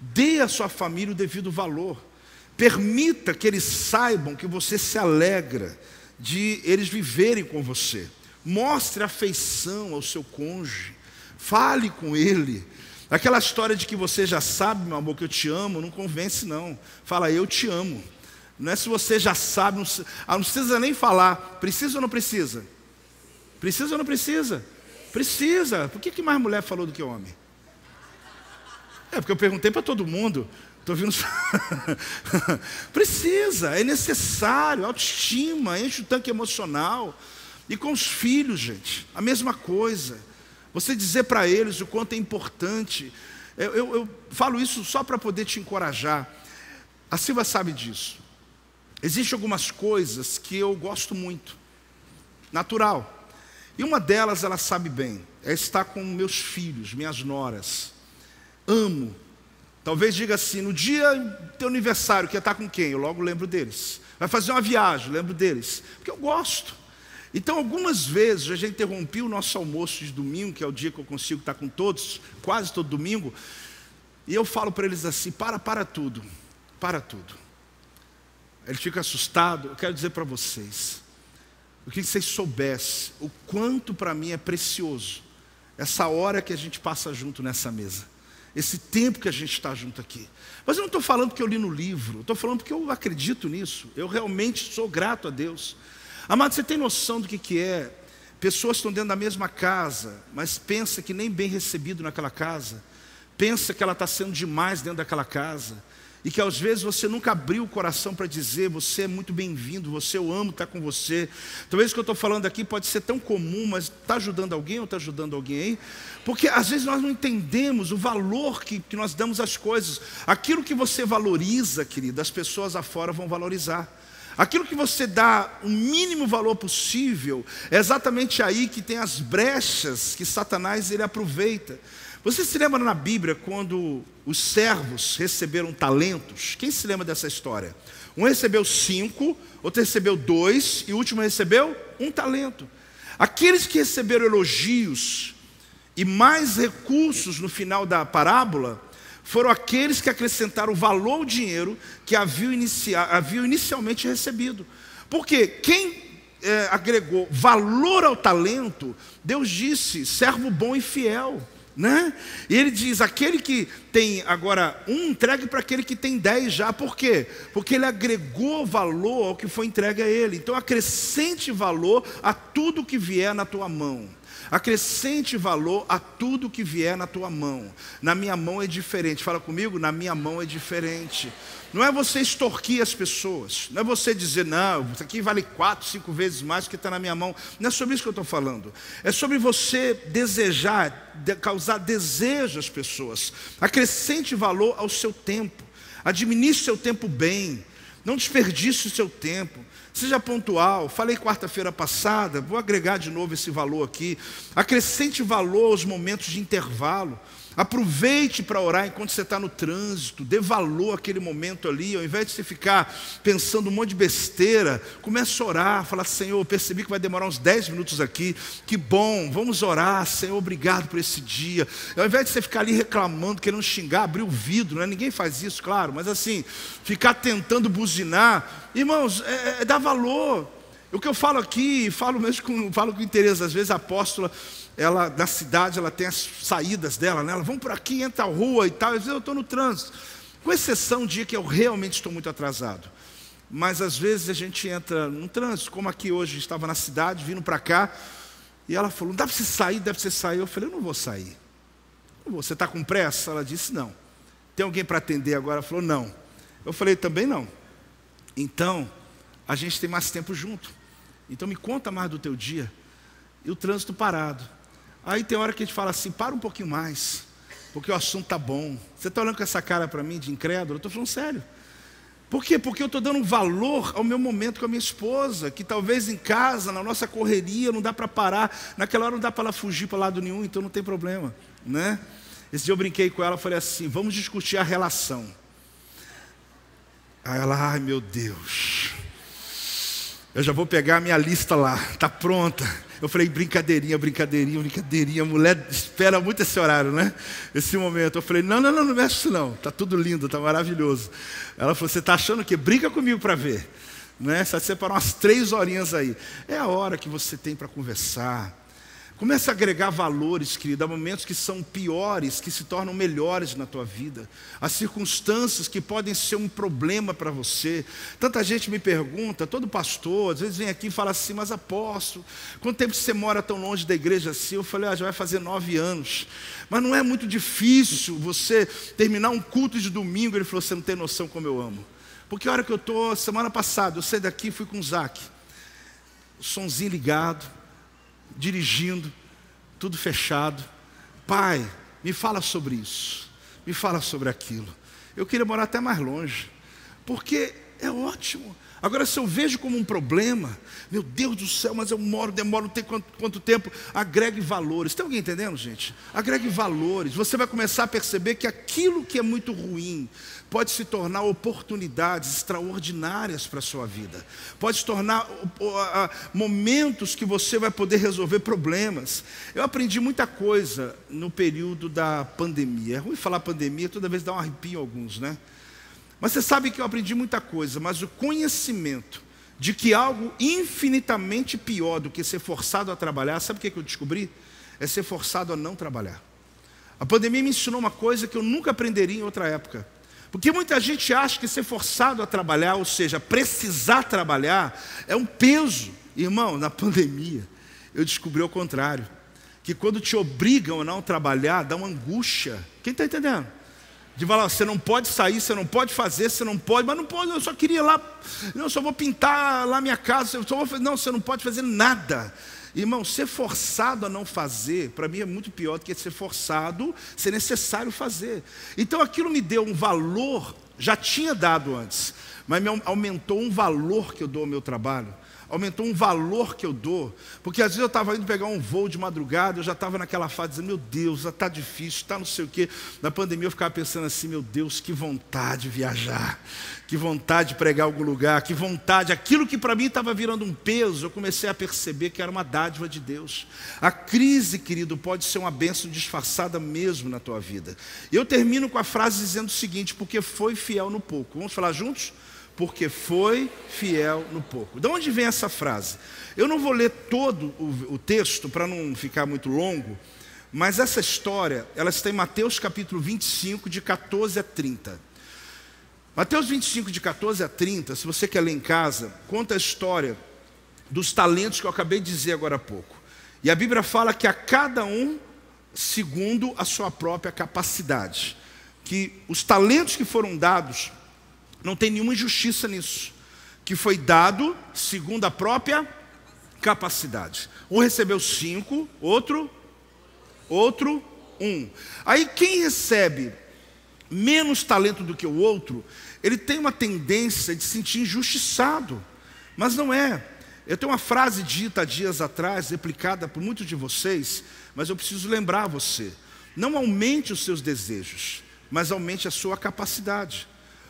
Dê à sua família o devido valor. Permita que eles saibam que você se alegra de eles viverem com você. Mostre afeição ao seu cônjuge. Fale com ele. Aquela história de que você já sabe, meu amor, que eu te amo, não convence não. Fala, eu te amo. Não é se você já sabe, não precisa nem falar. Precisa ou não precisa? Precisa ou não precisa? Precisa. Por que mais mulher falou do que homem? Porque eu perguntei para todo mundo. Estou ouvindo. Precisa, é necessário, autoestima, enche o tanque emocional. E com os filhos, gente, a mesma coisa. Você dizer para eles o quanto é importante. Eu falo isso só para poder te encorajar. A Silva sabe disso. Existem algumas coisas que eu gosto muito, natural. E uma delas ela sabe bem, é estar com meus filhos, minhas noras. Amo. Talvez diga assim, no dia do teu aniversário, que ia estar com quem? Eu logo lembro deles. Vai fazer uma viagem, lembro deles. Porque eu gosto. Então, algumas vezes, eu já interrompi o nosso almoço de domingo, que é o dia que eu consigo estar com todos, quase todo domingo, e eu falo para eles assim, para tudo. Eles ficam assustados. Eu quero dizer para vocês, eu queria que vocês soubessem o quanto para mim é precioso essa hora que a gente passa junto nessa mesa. Esse tempo que a gente está junto aqui. Mas eu não estou falando porque eu li no livro, estou falando porque eu acredito nisso. Eu realmente sou grato a Deus. Amado, você tem noção do que é? Pessoas estão dentro da mesma casa, mas pensa que nem bem recebido naquela casa. Pensa que ela está sendo demais dentro daquela casa. E que às vezes você nunca abriu o coração para dizer, você é muito bem-vindo, eu amo estar com você. Talvez o que eu estou falando aqui pode ser tão comum, mas está ajudando alguém ou está ajudando alguém aí? Porque às vezes nós não entendemos o valor que nós damos às coisas. Aquilo que você valoriza, querido, as pessoas afora vão valorizar. Aquilo que você dá o mínimo valor possível, é exatamente aí que tem as brechas que Satanás ele aproveita. Você se lembra na Bíblia quando os servos receberam talentos? Quem se lembra dessa história? Um recebeu 5, outro recebeu 2 e o último recebeu 1 talento. Aqueles que receberam elogios e mais recursos no final da parábola foram aqueles que acrescentaram valor ao dinheiro que haviam inicialmente recebido. Porque quem agregou valor ao talento, Deus disse, servo bom e fiel. E ele diz, aquele que tem agora 1, entregue para aquele que tem 10 já. Por quê? Porque ele agregou valor ao que foi entregue a ele. Então acrescente valor a tudo que vier na tua mão. Acrescente valor a tudo que vier na tua mão. Na minha mão é diferente. Fala comigo, na minha mão é diferente. Não é você extorquir as pessoas. Não é você dizer, não, isso aqui vale 4, 5 vezes mais do que está na minha mão. Não é sobre isso que eu estou falando. É sobre você desejar, causar desejo às pessoas. Acrescente valor ao seu tempo. Administre seu tempo bem. Não desperdice o seu tempo. Seja pontual. Falei quarta-feira passada, vou agregar de novo esse valor aqui. Acrescente valor aos momentos de intervalo. Aproveite para orar enquanto você está no trânsito. Dê valor àquele momento ali. Ao invés de você ficar pensando um monte de besteira, comece a orar. Fala, Senhor, eu percebi que vai demorar uns 10 minutos aqui. Que bom, vamos orar. Senhor, obrigado por esse dia. Ao invés de você ficar ali reclamando, querendo xingar, abrir o vidro, né? Ninguém faz isso, claro. Mas assim, ficar tentando buzinar. Irmãos, dar valor. O que eu falo aqui, falo com interesse. Às vezes a apóstola, ela, na cidade, ela tem as saídas dela, né? Ela, vamos por aqui, entra a rua e tal. Às vezes eu estou no trânsito, com exceção de dia que eu realmente estou muito atrasado. Mas às vezes a gente entra no trânsito, como aqui hoje, estava na cidade, vindo para cá, e ela falou, dá para você sair, dá para você sair. Eu falei, eu não vou sair. Não vou. Você está com pressa? Ela disse, não. Tem alguém para atender agora? Ela falou, não. Eu falei, também não. Então, a gente tem mais tempo junto. Então me conta mais do teu dia. E o trânsito parado. Aí tem hora que a gente fala assim, para um pouquinho mais, porque o assunto está bom. Você está olhando com essa cara para mim de incrédulo? Eu estou falando sério. Por quê? Porque eu estou dando um valor ao meu momento com a minha esposa, que talvez em casa, na nossa correria, não dá para parar. Naquela hora não dá para ela fugir para lado nenhum, então não tem problema, né? Esse dia eu brinquei com ela, falei assim, vamos discutir a relação. Aí ela, ai meu Deus, eu já vou pegar a minha lista lá, está pronta. Eu falei, brincadeirinha, mulher espera muito esse horário, né? Esse momento. Eu falei, não mexe isso não, está tudo lindo, está maravilhoso. Ela falou, você está achando o quê? Brinca comigo para ver. Né? Você vai separar umas 3 horinhas aí. É a hora que você tem para conversar. Começa a agregar valores, querido, há momentos que são piores, que se tornam melhores na tua vida. Há circunstâncias que podem ser um problema para você. Tanta gente me pergunta, todo pastor, às vezes vem aqui e fala assim, mas apóstolo, quanto tempo você mora tão longe da igreja assim? Eu falei, já vai fazer 9 anos. Mas não é muito difícil você terminar um culto de domingo. Ele falou, você não tem noção como eu amo. Porque a hora que eu estou, semana passada, eu saí daqui e fui com o Zac. O sonzinho ligado. Dirigindo, tudo fechado. Pai, me fala sobre isso, me fala sobre aquilo. Eu queria morar até mais longe, porque é ótimo. Agora, se eu vejo como um problema, meu Deus do céu, mas eu demoro não sei quanto tempo. Agregue valores. Tem alguém entendendo, gente? Agregue valores. Você vai começar a perceber que aquilo que é muito ruim pode se tornar oportunidades extraordinárias para a sua vida. Pode se tornar momentos que você vai poder resolver problemas. Eu aprendi muita coisa no período da pandemia. É ruim falar pandemia, toda vez dá um arrepio em alguns, né? Mas você sabe que eu aprendi muita coisa, mas o conhecimento de que algo infinitamente pior do que ser forçado a trabalhar, sabe o que eu descobri? É ser forçado a não trabalhar. A pandemia me ensinou uma coisa que eu nunca aprenderia em outra época. Porque muita gente acha que ser forçado a trabalhar, ou seja, precisar trabalhar, é um peso. Irmão, na pandemia, eu descobri o contrário. Que quando te obrigam a não trabalhar, dá uma angústia. Quem está entendendo? De falar, você não pode sair, você não pode fazer, você não pode, mas não pode, eu só queria ir lá, eu só vou pintar lá minha casa, não, você não pode fazer nada. Irmão, ser forçado a não fazer, para mim é muito pior do que ser forçado, ser necessário fazer. Então aquilo me deu um valor, já tinha dado antes, mas me aumentou um valor que eu dou ao meu trabalho. Aumentou um valor que eu dou, porque às vezes eu estava indo pegar um voo de madrugada, eu já estava naquela fase dizendo, meu Deus, já está difícil, está não sei o quê. Na pandemia eu ficava pensando assim, meu Deus, que vontade de viajar, que vontade de pregar em algum lugar, que vontade, aquilo que para mim estava virando um peso, eu comecei a perceber que era uma dádiva de Deus. A crise, querido, pode ser uma bênção disfarçada mesmo na tua vida. Eu termino com a frase dizendo o seguinte, porque foi fiel no pouco. Vamos falar juntos? Porque foi fiel no pouco. De onde vem essa frase? Eu não vou ler todo o texto para não ficar muito longo, mas essa história, ela está em Mateus capítulo 25, de 14 a 30. Mateus 25, de 14 a 30, se você quer ler em casa, conta a história dos talentos que eu acabei de dizer agora há pouco. E a Bíblia fala que a cada um segundo a sua própria capacidade. Que os talentos que foram dados, não tem nenhuma injustiça nisso. Que foi dado segundo a própria capacidade. Um recebeu 5, outro 1. Aí quem recebe menos talento do que o outro, ele tem uma tendência de se sentir injustiçado. Mas não é. Eu tenho uma frase dita há dias atrás, replicada por muitos de vocês, mas eu preciso lembrar você. Não aumente os seus desejos, mas aumente a sua capacidade.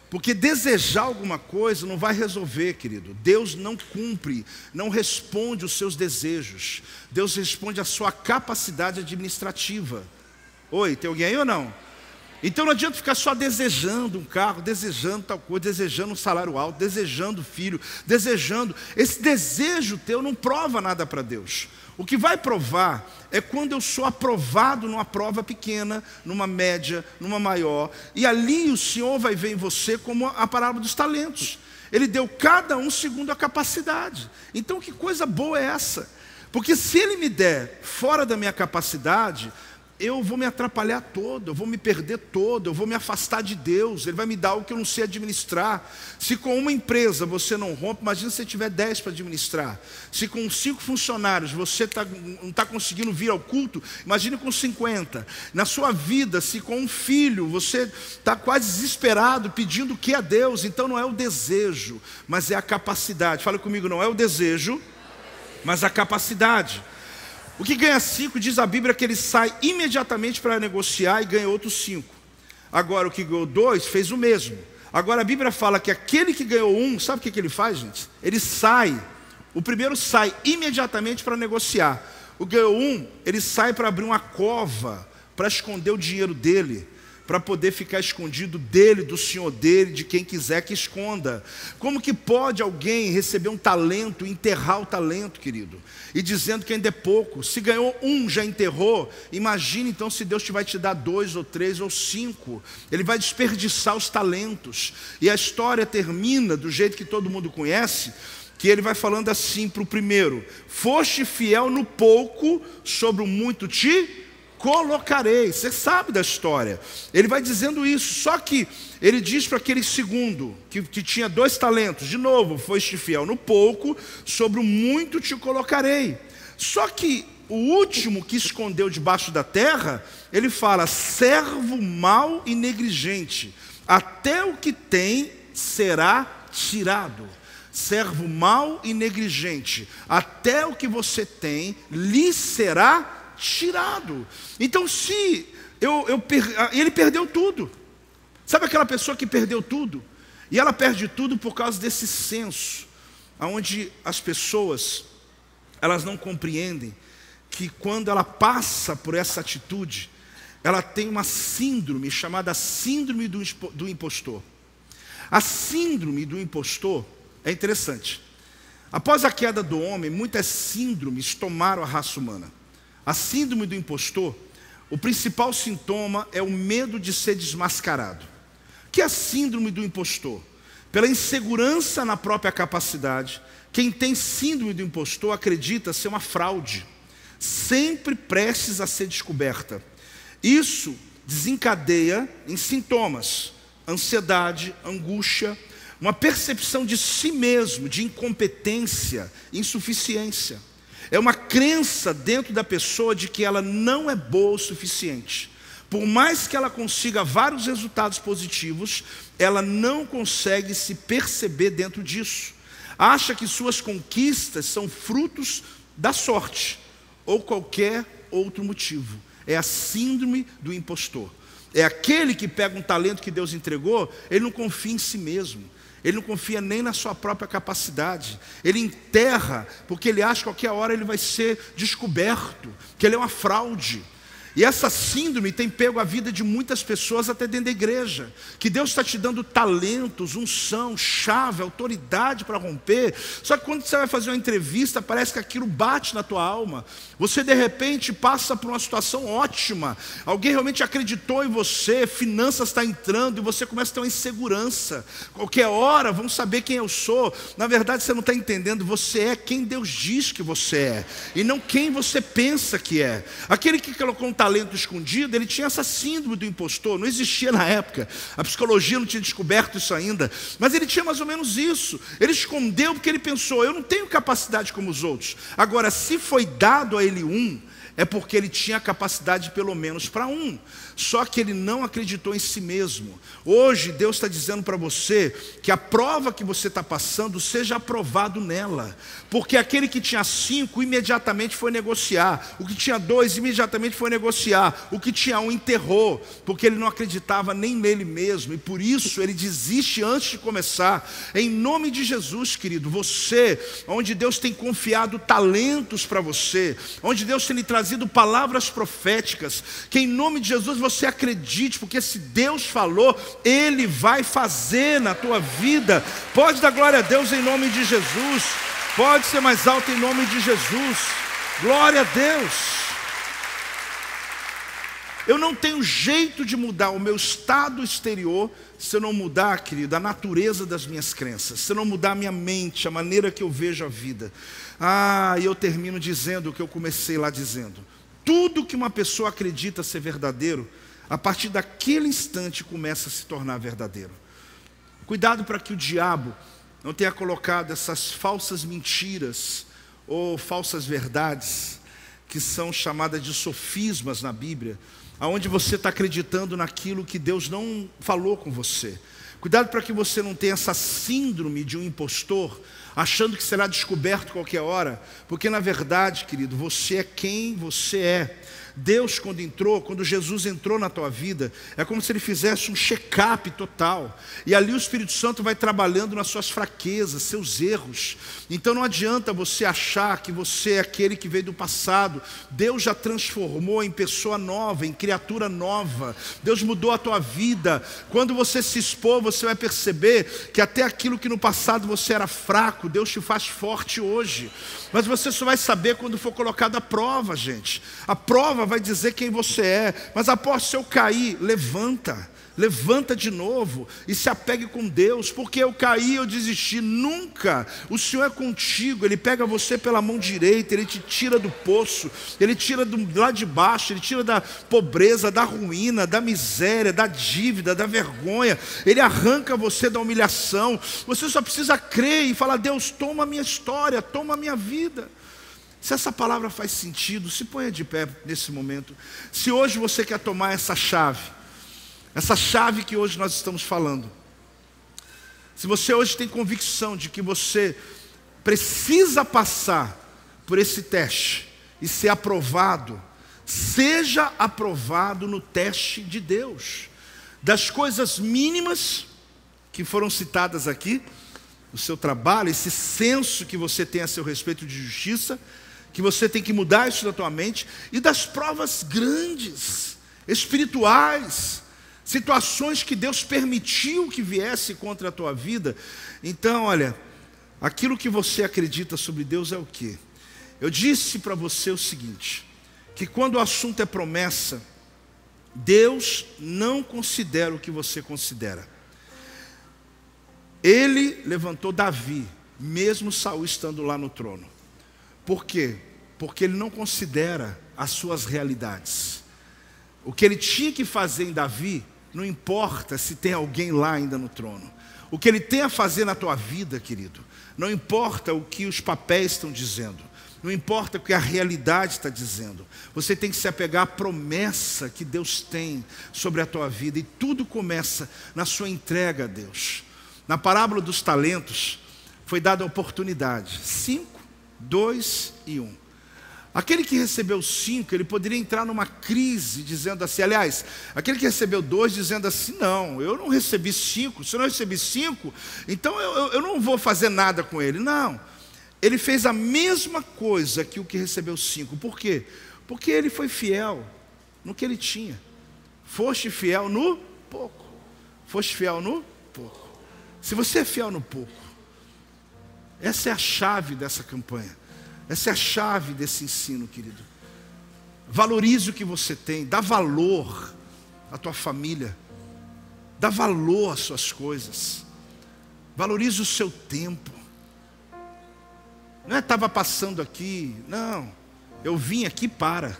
Porque desejar alguma coisa não vai resolver, querido. Deus não cumpre, não responde os seus desejos. Deus responde a sua capacidade administrativa. Oi, tem alguém aí ou não? Então não adianta ficar só desejando um carro, desejando tal coisa, desejando um salário alto, desejando filho, desejando. Esse desejo teu não prova nada para Deus. O que vai provar é quando eu sou aprovado numa prova pequena, numa média, numa maior. E ali o Senhor vai ver em você como a parábola dos talentos. Ele deu cada um segundo a capacidade. Então que coisa boa é essa? Porque se Ele me der fora da minha capacidade, eu vou me atrapalhar todo, eu vou me perder todo, eu vou me afastar de Deus. Ele vai me dar algo que eu não sei administrar. Se com uma empresa você não rompe, imagina se você tiver 10 para administrar. Se com 5 funcionários você não está conseguindo vir ao culto, imagine com 50. Na sua vida, se com um filho você está quase desesperado, pedindo o que a Deus, então não é o desejo, mas é a capacidade. Fala comigo, não é o desejo, mas a capacidade. O que ganha 5, diz a Bíblia que ele sai imediatamente para negociar e ganha outros 5. Agora o que ganhou 2 fez o mesmo. Agora a Bíblia fala que aquele que ganhou 1, sabe o que ele faz, gente? Ele sai, o primeiro sai imediatamente para negociar. O que ganhou 1, ele sai para abrir uma cova, para esconder o dinheiro dele, para poder ficar escondido dele, do senhor dele, de quem quiser que esconda. Como que pode alguém receber um talento, enterrar o talento, querido? E dizendo que ainda é pouco. Se ganhou 1, já enterrou, imagine então se Deus vai te dar 2 ou 3 ou 5. Ele vai desperdiçar os talentos. E a história termina do jeito que todo mundo conhece, que ele vai falando assim para o primeiro: foste fiel no pouco, sobre o muito te colocarei. Você sabe da história. Ele vai dizendo isso. Só que ele diz para aquele segundo que tinha 2 talentos, de novo, foste fiel no pouco, sobre o muito te colocarei. Só que o último que escondeu debaixo da terra, ele fala: servo mau e negligente, até o que tem será tirado. Servo mau e negligente, até o que você tem lhe será tirado. Então se ele perdeu tudo. Sabe aquela pessoa que perdeu tudo? E ela perde tudo por causa desse senso, onde as pessoas, elas não compreendem que quando ela passa por essa atitude, ela tem uma síndrome chamada síndrome do impostor. A síndrome do impostor é interessante. Após a queda do homem, muitas síndromes tomaram a raça humana. A síndrome do impostor, o principal sintoma é o medo de ser desmascarado. O que é a síndrome do impostor? Pela insegurança na própria capacidade, quem tem síndrome do impostor acredita ser uma fraude, sempre prestes a ser descoberta. Isso desencadeia em sintomas: ansiedade, angústia, uma percepção de si mesmo, de incompetência, insuficiência. É uma crença dentro da pessoa de que ela não é boa o suficiente. Por mais que ela consiga vários resultados positivos, ela não consegue se perceber dentro disso. Acha que suas conquistas são frutos da sorte ou qualquer outro motivo. É a síndrome do impostor. É aquele que pega um talento que Deus entregou, ele não confia em si mesmo. Ele não confia nem na sua própria capacidade. Ele enterra, porque ele acha que a qualquer hora ele vai ser descoberto, que ele é uma fraude. E essa síndrome tem pego a vida de muitas pessoas até dentro da igreja. Que Deus está te dando talentos, unção, chave, autoridade para romper. Só que quando você vai fazer uma entrevista, parece que aquilo bate na tua alma. Você de repente passa por uma situação ótima. Alguém realmente acreditou em você, finanças estão entrando e você começa a ter uma insegurança. Qualquer hora vão saber quem eu sou. Na verdade você não está entendendo, você é quem Deus diz que você é. E não quem você pensa que é. Aquele que colocou um talento escondido, ele tinha essa síndrome do impostor, não existia na época, a psicologia não tinha descoberto isso ainda, mas ele tinha mais ou menos isso. Ele escondeu porque ele pensou, eu não tenho capacidade como os outros. Agora, se foi dado a ele é porque ele tinha capacidade pelo menos para só que ele não acreditou em si mesmo. Hoje Deus está dizendo para você que a prova que você está passando seja aprovado nela, porque aquele que tinha 5 imediatamente foi negociar, o que tinha 2 imediatamente foi negociar, o que tinha 1 enterrou, porque ele não acreditava nem nele mesmo, e por isso ele desiste antes de começar. Em nome de Jesus, querido, você, onde Deus tem confiado talentos para você, onde Deus tem lhe trazido palavras proféticas, que em nome de Jesus você acredite, porque se Deus falou, Ele vai fazer na tua vida. Pode dar glória a Deus em nome de Jesus. Pode ser mais alto em nome de Jesus. Glória a Deus. Eu não tenho jeito de mudar o meu estado exterior se eu não mudar, querido, a natureza das minhas crenças, se eu não mudar a minha mente, a maneira que eu vejo a vida. E eu termino dizendo o que eu comecei lá dizendo. Tudo que uma pessoa acredita ser verdadeiro, a partir daquele instante começa a se tornar verdadeiro. Cuidado para que o diabo não tenha colocado essas falsas mentiras ou falsas verdades, que são chamadas de sofismas na Bíblia, aonde você está acreditando naquilo que Deus não falou com você. Cuidado para que você não tenha essa síndrome de um impostor, achando que será descoberto qualquer hora, porque na verdade, querido, você é quem você é. Deus, quando Jesus entrou na tua vida, é como se Ele fizesse um check-up total, e ali o Espírito Santo vai trabalhando nas suas fraquezas, seus erros. Então não adianta você achar que você é aquele que veio do passado. Deus já transformou em pessoa nova, em criatura nova. Deus mudou a tua vida. Quando você se expor, você vai perceber que até aquilo que no passado você era fraco, Deus te faz forte hoje. Mas você só vai saber quando for colocado à prova, gente. A prova vai dizer quem você é. Mas após se eu cair, levanta de novo e se apegue com Deus, porque eu caí, eu desisti, nunca. O Senhor é contigo, Ele pega você pela mão direita, Ele te tira do poço, Ele tira do lado de baixo, Ele tira da pobreza, da ruína, da miséria, da dívida, da vergonha, Ele arranca você da humilhação. Você só precisa crer e falar: Deus, toma a minha história, toma a minha vida. Se essa palavra faz sentido, se ponha de pé nesse momento. Se hoje você quer tomar essa chave que hoje nós estamos falando, se você hoje tem convicção de que você precisa passar por esse teste e ser aprovado, seja aprovado no teste de Deus, das coisas mínimas que foram citadas aqui, o seu trabalho, esse senso que você tem a seu respeito de justiça, que você tem que mudar isso da tua mente, e das provas grandes, espirituais, situações que Deus permitiu que viesse contra a tua vida. Então, olha, aquilo que você acredita sobre Deus é o quê? Eu disse para você o seguinte, que quando o assunto é promessa, Deus não considera o que você considera. Ele levantou Davi, mesmo Saul estando lá no trono. Por quê? Porque ele não considera as suas realidades. O que ele tinha que fazer em Davi, não importa se tem alguém lá ainda no trono. O que ele tem a fazer na tua vida, querido, não importa o que os papéis estão dizendo, não importa o que a realidade está dizendo. Você tem que se apegar à promessa que Deus tem sobre a tua vida, e tudo começa na sua entrega a Deus. Na parábola dos talentos, foi dada a oportunidade: 5, 2 e 1. Aquele que recebeu 5, ele poderia entrar numa crise, dizendo assim, aliás, aquele que recebeu 2, dizendo assim: não, eu não recebi 5, se eu não recebi 5, então eu não vou fazer nada com ele. Não, ele fez a mesma coisa que o que recebeu 5. Por quê? Porque ele foi fiel. no que ele tinha. Foste fiel no pouco. Foste fiel no pouco. Se você é fiel no pouco, essa é a chave dessa campanha. Essa é a chave desse ensino, querido. Valorize o que você tem. Dá valor à tua família. Dá valor às suas coisas. Valorize o seu tempo. Não é estava passando aqui. Não. Eu vim aqui para.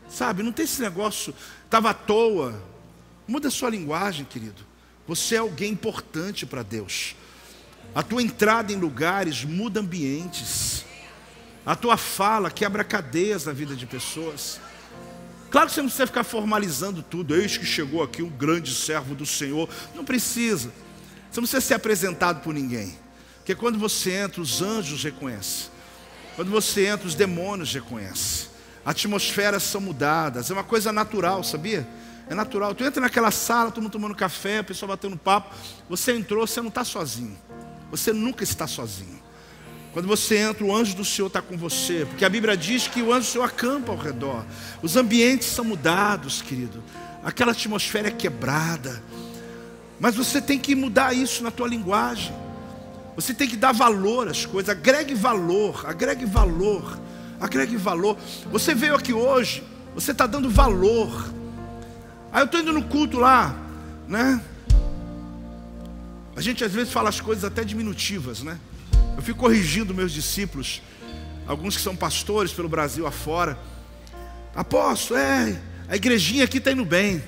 Sabe, não tem esse negócio. Estava à toa. Muda a sua linguagem, querido. Você é alguém importante para Deus. A tua entrada em lugares muda ambientes. A tua fala quebra cadeias na vida de pessoas. Claro que você não precisa ficar formalizando tudo. Eis que chegou aqui um grande servo do Senhor. Não precisa. Você não precisa ser apresentado por ninguém. Porque quando você entra, os anjos reconhecem. Quando você entra, os demônios reconhecem. Atmosferas são mudadas. É uma coisa natural, sabia? É natural. Tu entra naquela sala, todo mundo tomando café, a pessoa batendo papo. Você entrou, você não está sozinho. Você nunca está sozinho. Quando você entra, o anjo do Senhor está com você. Porque a Bíblia diz que o anjo do Senhor acampa ao redor. Os ambientes são mudados, querido. Aquela atmosfera é quebrada. Mas você tem que mudar isso na tua linguagem. Você tem que dar valor às coisas. Agregue valor, agregue valor, agregue valor. Você veio aqui hoje, você está dando valor. Aí eu estou indo no culto lá, né? A gente às vezes fala as coisas até diminutivas, né? Eu fico corrigindo meus discípulos, alguns que são pastores pelo Brasil afora. Apóstolo, a igrejinha aqui está indo bem.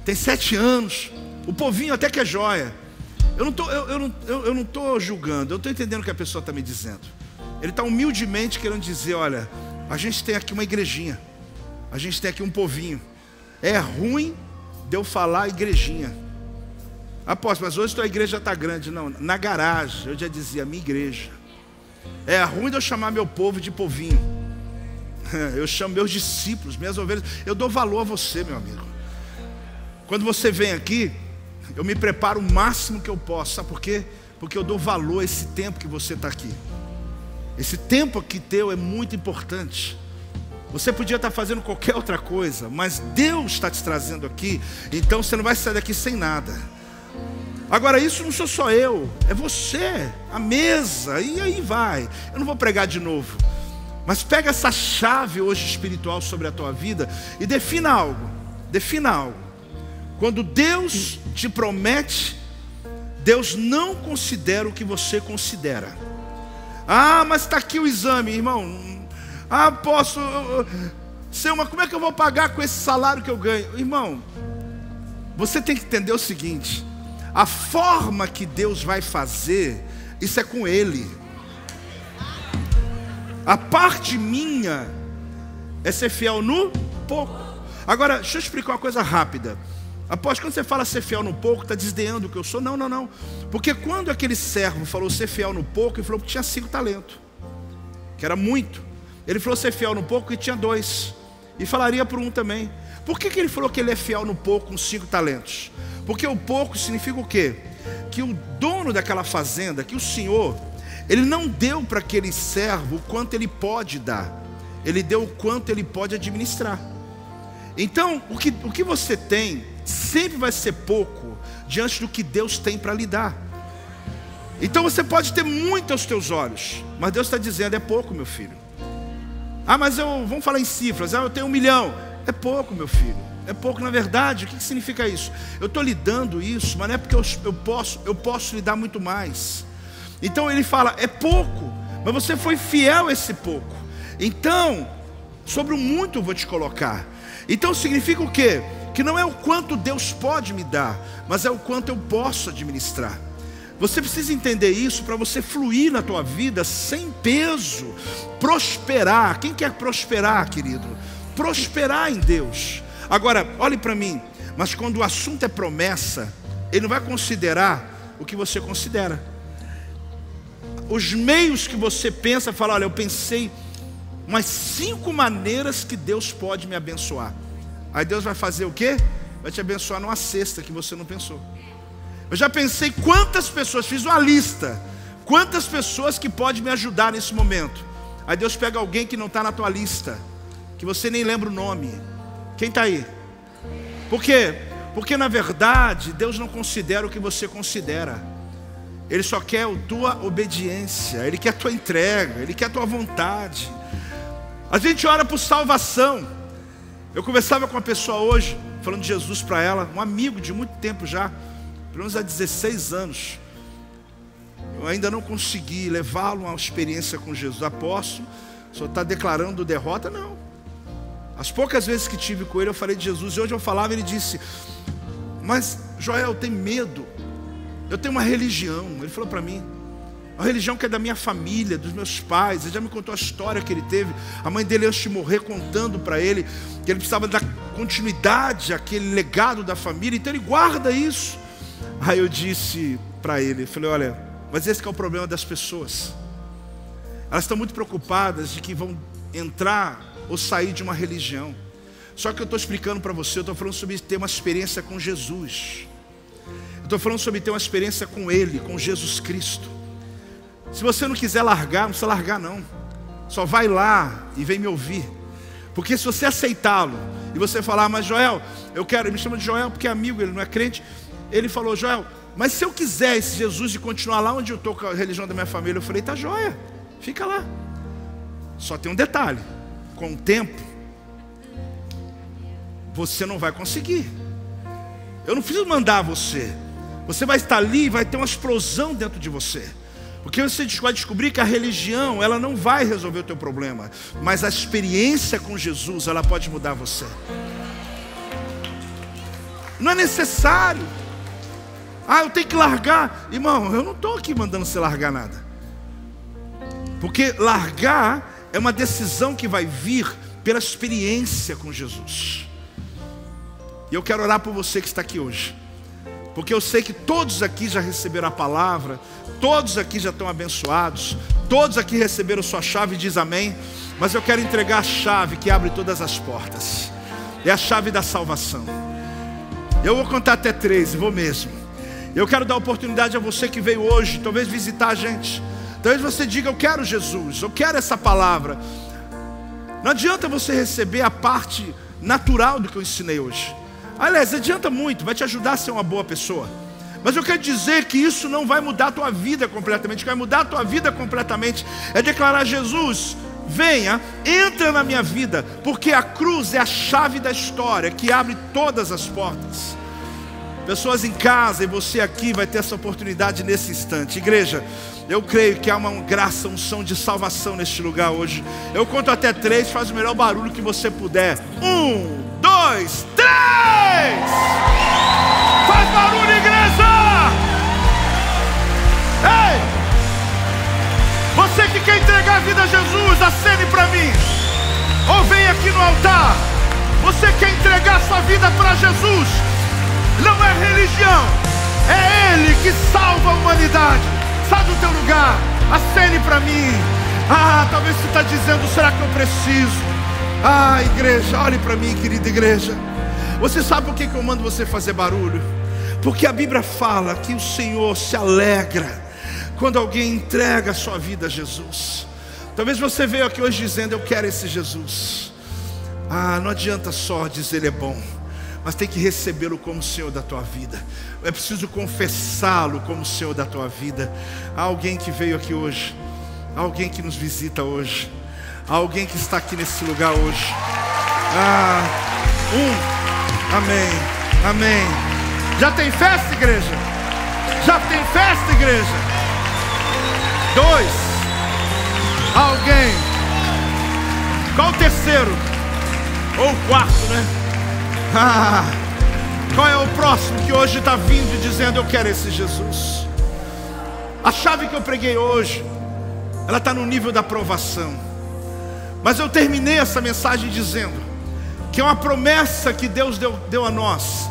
Tem 7 anos. O povinho até que é joia. Eu não estou julgando, eu estou entendendo o que a pessoa está me dizendo. Ele está humildemente querendo dizer, olha, a gente tem aqui uma igrejinha. A gente tem aqui um povinho. É ruim de eu falar igrejinha. Apóstolo, mas hoje tua igreja está grande. Não, na garagem eu já dizia, minha igreja. É ruim de eu chamar meu povo de povinho. Eu chamo meus discípulos, minhas ovelhas. Eu dou valor a você, meu amigo. Quando você vem aqui, eu me preparo o máximo que eu posso. Sabe por quê? Porque eu dou valor a esse tempo que você está aqui. Esse tempo aqui teu é muito importante. Você podia estar fazendo qualquer outra coisa, mas Deus está te trazendo aqui. Então você não vai sair daqui sem nada. Agora isso não sou só eu, é você, a mesa, e aí vai. Eu não vou pregar de novo, mas pega essa chave hoje espiritual sobre a tua vida e defina algo. Defina algo. Quando Deus te promete, Deus não considera o que você considera. Ah, mas está aqui o exame, irmão. Ah, posso, Senhor, mas como é que eu vou pagar com esse salário que eu ganho? Irmão, você tem que entender o seguinte: a forma que Deus vai fazer, isso é com Ele. A parte minha é ser fiel no pouco. Agora, deixa eu explicar uma coisa rápida. Após quando você fala ser fiel no pouco, está desdenhando o que eu sou? Não, não, não. Porque quando aquele servo falou ser fiel no pouco, ele falou que tinha 5 talentos, que era muito. Ele falou ser fiel no pouco e tinha 2. E falaria por um também. Por que ele falou que ele é fiel no pouco com 5 talentos? Porque o pouco significa o quê? Que o dono daquela fazenda, que o Senhor, ele não deu para aquele servo o quanto ele pode dar. Ele deu o quanto ele pode administrar. Então, o que você tem sempre vai ser pouco diante do que Deus tem para lhe dar. Então você pode ter muito aos teus olhos, mas Deus está dizendo, é pouco, meu filho. Ah, mas vamos falar em cifras. Ah, eu tenho 1 milhão. É pouco, meu filho. É pouco. Na verdade, o que significa isso? Eu estou lhe dando isso, mas não é porque eu posso lhe dar muito mais. Então ele fala, é pouco, mas você foi fiel a esse pouco. Então, sobre o muito eu vou te colocar. Então significa o quê? Que não é o quanto Deus pode me dar, mas é o quanto eu posso administrar. Você precisa entender isso para você fluir na tua vida sem peso, prosperar. Quem quer prosperar, querido? Prosperar em Deus. Agora, olhe para mim, mas quando o assunto é promessa, Ele não vai considerar o que você considera. Os meios que você pensa, fala, olha, eu pensei umas 5 maneiras que Deus pode me abençoar. Aí Deus vai fazer o quê? Vai te abençoar numa cesta que você não pensou. Eu já pensei quantas pessoas, fiz uma lista, quantas pessoas que podem me ajudar nesse momento. Aí Deus pega alguém que não está na tua lista, que você nem lembra o nome. Quem está aí? Por quê? Porque na verdade Deus não considera o que você considera. Ele só quer a tua obediência, Ele quer a tua entrega, Ele quer a tua vontade. A gente ora por salvação. Eu conversava com uma pessoa hoje, falando de Jesus para ela, um amigo de muito tempo já, pelo menos há 16 anos. Eu ainda não consegui levá-lo a uma experiência com Jesus. Apóstolo, o senhor está declarando derrota? Não. As poucas vezes que tive com ele, eu falei de Jesus. E hoje eu falava, ele disse: mas Joel, eu tenho medo. Eu tenho uma religião. Ele falou para mim, uma religião que é da minha família, dos meus pais. Ele já me contou a história que ele teve. A mãe dele, antes de morrer, contando para ele que ele precisava dar continuidade àquele legado da família. Então ele guarda isso. Aí eu disse para ele, falei: olha, mas esse que é o problema das pessoas. Elas estão muito preocupadas de que vão entrar ou sair de uma religião. Só que eu estou explicando para você, eu estou falando sobre ter uma experiência com Jesus. Eu estou falando sobre ter uma experiência com Ele, com Jesus Cristo. Se você não quiser largar, não precisa largar não. Só vai lá e vem me ouvir. Porque se você aceitá-lo e você falar: mas Joel, eu quero, ele me chama de Joel porque é amigo, ele não é crente. Ele falou: Joel, mas se eu quiser esse Jesus e continuar lá onde eu estou com a religião da minha família, eu falei: tá joia, fica lá. Só tem um detalhe: com o tempo você não vai conseguir. Eu não preciso mandar você. Você vai estar ali e vai ter uma explosão dentro de você. Porque você vai descobrir que a religião, ela não vai resolver o teu problema, mas a experiência com Jesus, ela pode mudar você. Não é necessário. Ah, eu tenho que largar. Irmão, eu não estou aqui mandando você largar nada. Porque largar é uma decisão que vai vir pela experiência com Jesus. E eu quero orar por você que está aqui hoje, porque eu sei que todos aqui já receberam a palavra, todos aqui já estão abençoados, todos aqui receberam sua chave e diz amém. Mas eu quero entregar a chave que abre todas as portas. É a chave da salvação. Eu vou contar até 3, vou mesmo. Eu quero dar oportunidade a você que veio hoje, talvez visitar a gente. Talvez você diga: eu quero Jesus, eu quero essa palavra. Não adianta você receber a parte natural do que eu ensinei hoje. Aliás, adianta muito, vai te ajudar a ser uma boa pessoa. Mas eu quero dizer que isso não vai mudar a tua vida completamente. O que vai mudar a tua vida completamente é declarar: Jesus, venha, entra na minha vida. Porque a cruz é a chave da história que abre todas as portas. Pessoas em casa e você aqui vai ter essa oportunidade nesse instante. Igreja, eu creio que há uma graça, unção de salvação neste lugar hoje. Eu conto até 3, faz o melhor barulho que você puder. 1, 2, 3! Faz barulho, igreja! Ei! Você que quer entregar a vida a Jesus, acene para mim. Ou vem aqui no altar. Você quer entregar sua vida para Jesus? Não é religião, é Ele que salva a humanidade. Sai do teu lugar, acene para mim. Ah, talvez você está dizendo: será que eu preciso? Ah, igreja, olhe para mim, querida igreja. Você sabe por que eu mando você fazer barulho? Porque a Bíblia fala que o Senhor se alegra quando alguém entrega a sua vida a Jesus. Talvez você veio aqui hoje dizendo: eu quero esse Jesus. Ah, não adianta só dizer Ele é bom, mas tem que recebê-lo como Senhor da tua vida. É preciso confessá-lo como Senhor da tua vida. Há alguém que veio aqui hoje, há alguém que nos visita hoje, há alguém que está aqui nesse lugar hoje. Amém, amém. Já tem festa, igreja? Já tem festa, igreja? 2, alguém. Qual o terceiro? Ou o quarto, né? Qual é o próximo que hoje está vindo e dizendo: eu quero esse Jesus? A chave que eu preguei hoje, ela está no nível da aprovação. Mas eu terminei essa mensagem dizendo que é uma promessa que Deus deu a nós,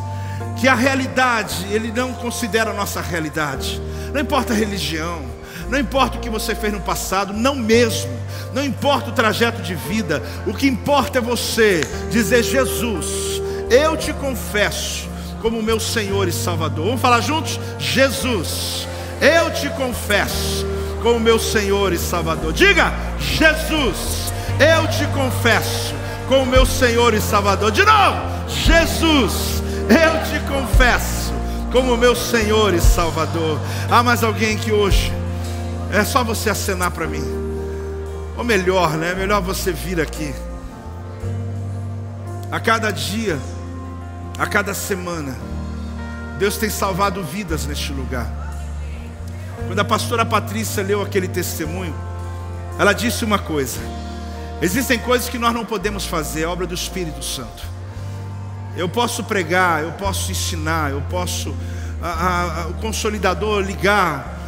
que a realidade, Ele não considera a nossa realidade. Não importa a religião, não importa o que você fez no passado, não mesmo. Não importa o trajeto de vida. O que importa é você dizer: Jesus, eu te confesso como meu Senhor e Salvador. Vamos falar juntos? Jesus, eu te confesso como meu Senhor e Salvador. Diga: Jesus, eu te confesso como meu Senhor e Salvador. De novo, Jesus, eu te confesso como meu Senhor e Salvador. Há mais alguém que hoje é só você acenar para mim? Ou melhor, né? Melhor você vir aqui. A cada dia, a cada semana, Deus tem salvado vidas neste lugar. Quando a pastora Patrícia leu aquele testemunho, ela disse uma coisa: existem coisas que nós não podemos fazer, é obra do Espírito Santo. Eu posso pregar, eu posso ensinar, eu posso o consolidador ligar,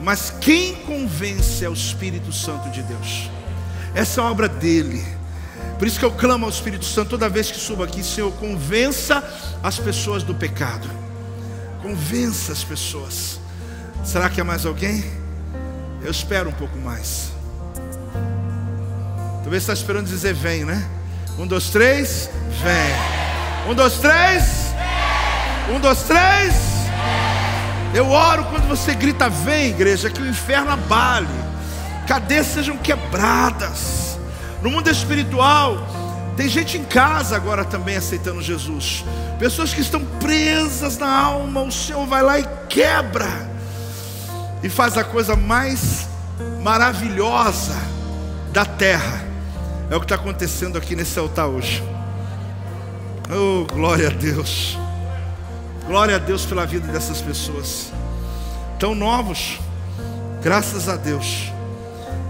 mas quem convence é o Espírito Santo de Deus. Essa é a obra dele. Por isso que eu clamo ao Espírito Santo toda vez que subo aqui: Senhor, convença as pessoas do pecado, convença as pessoas. Será que há mais alguém? Eu espero um pouco mais. Talvez você está esperando dizer vem, né? 1, 2, 3, vem. 1, 2, 3. 1, 2, 3. Eu oro quando você grita vem, igreja, que o inferno abale, cadeias sejam quebradas. No mundo espiritual, tem gente em casa agora também aceitando Jesus. Pessoas que estão presas na alma, o Senhor vai lá e quebra. E faz a coisa mais maravilhosa da terra. É o que está acontecendo aqui nesse altar hoje. Oh, glória a Deus. Glória a Deus pela vida dessas pessoas. Tão novos, graças a Deus,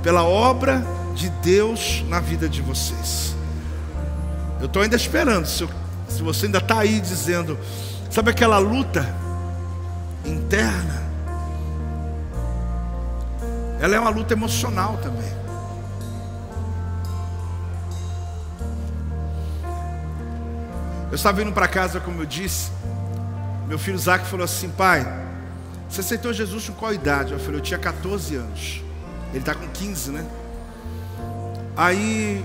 pela obra de Deus na vida de vocês. Eu estou ainda esperando. Se você ainda está aí dizendo, sabe aquela luta interna? Ela é uma luta emocional também. Eu estava indo para casa, como eu disse. Meu filho Isaac falou assim: pai, você aceitou Jesus com qual idade? Eu falei: eu tinha 14 anos. Ele está com 15, né? Aí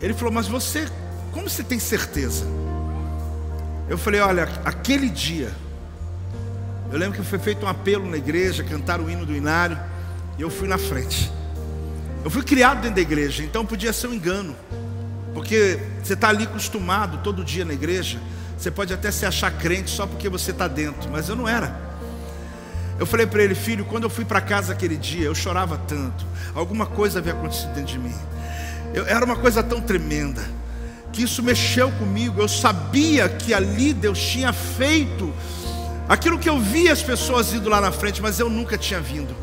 ele falou: mas você, como você tem certeza? Eu falei: olha, aquele dia, eu lembro que foi feito um apelo na igreja, cantaram o hino do inário, e eu fui na frente. Eu fui criado dentro da igreja, então podia ser um engano, porque você está ali acostumado todo dia na igreja. Você pode até se achar crente só porque você está dentro, mas eu não era. Eu falei para ele: filho, quando eu fui para casa aquele dia, eu chorava tanto. Alguma coisa havia acontecido dentro de mim. Era uma coisa tão tremenda, que isso mexeu comigo. Eu sabia que ali Deus tinha feito aquilo que eu via as pessoas indo lá na frente, mas eu nunca tinha vindo.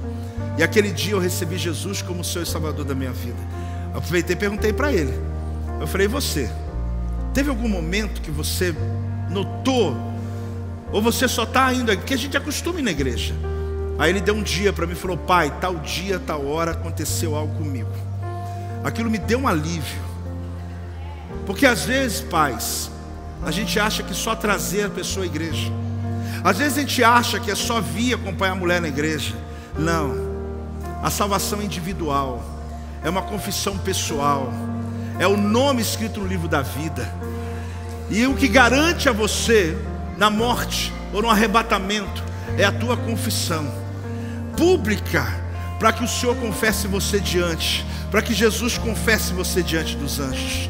E aquele dia eu recebi Jesus como o Senhor e Salvador da minha vida. Eu aproveitei e perguntei para ele. Eu falei: você, teve algum momento que você notou, ou você só está indo aqui, porque a gente acostuma ir na igreja? Aí ele deu um dia para mim e falou: pai, tal dia, tal hora aconteceu algo comigo. Aquilo me deu um alívio. Porque às vezes, pais, a gente acha que só trazer a pessoa à igreja. Às vezes a gente acha que é só vir acompanhar a mulher na igreja. Não. A salvação é individual, é uma confissão pessoal, é o nome escrito no livro da vida. E o que garante a você na morte ou no arrebatamento é a tua confissão pública, para que o Senhor confesse você diante, para que Jesus confesse você diante dos anjos.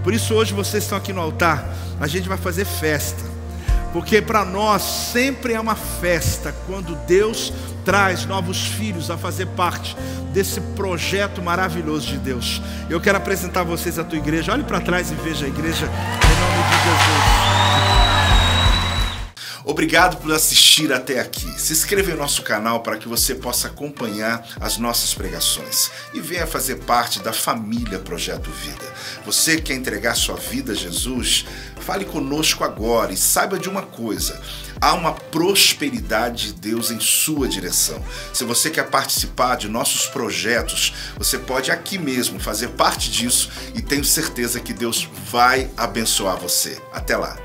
Por isso hoje vocês estão aqui no altar, a gente vai fazer festa, porque para nós sempre é uma festa quando Deus traz novos filhos a fazer parte desse projeto maravilhoso de Deus. Eu quero apresentar a vocês a tua igreja. Olhe para trás e veja a igreja, em nome de Jesus. Obrigado por assistir até aqui. Se inscreva em nosso canal para que você possa acompanhar as nossas pregações e venha fazer parte da família Projeto Vida. Você quer entregar sua vida a Jesus? Fale conosco agora e saiba de uma coisa: há uma prosperidade de Deus em sua direção. Se você quer participar de nossos projetos, você pode aqui mesmo fazer parte disso e tenho certeza que Deus vai abençoar você. Até lá.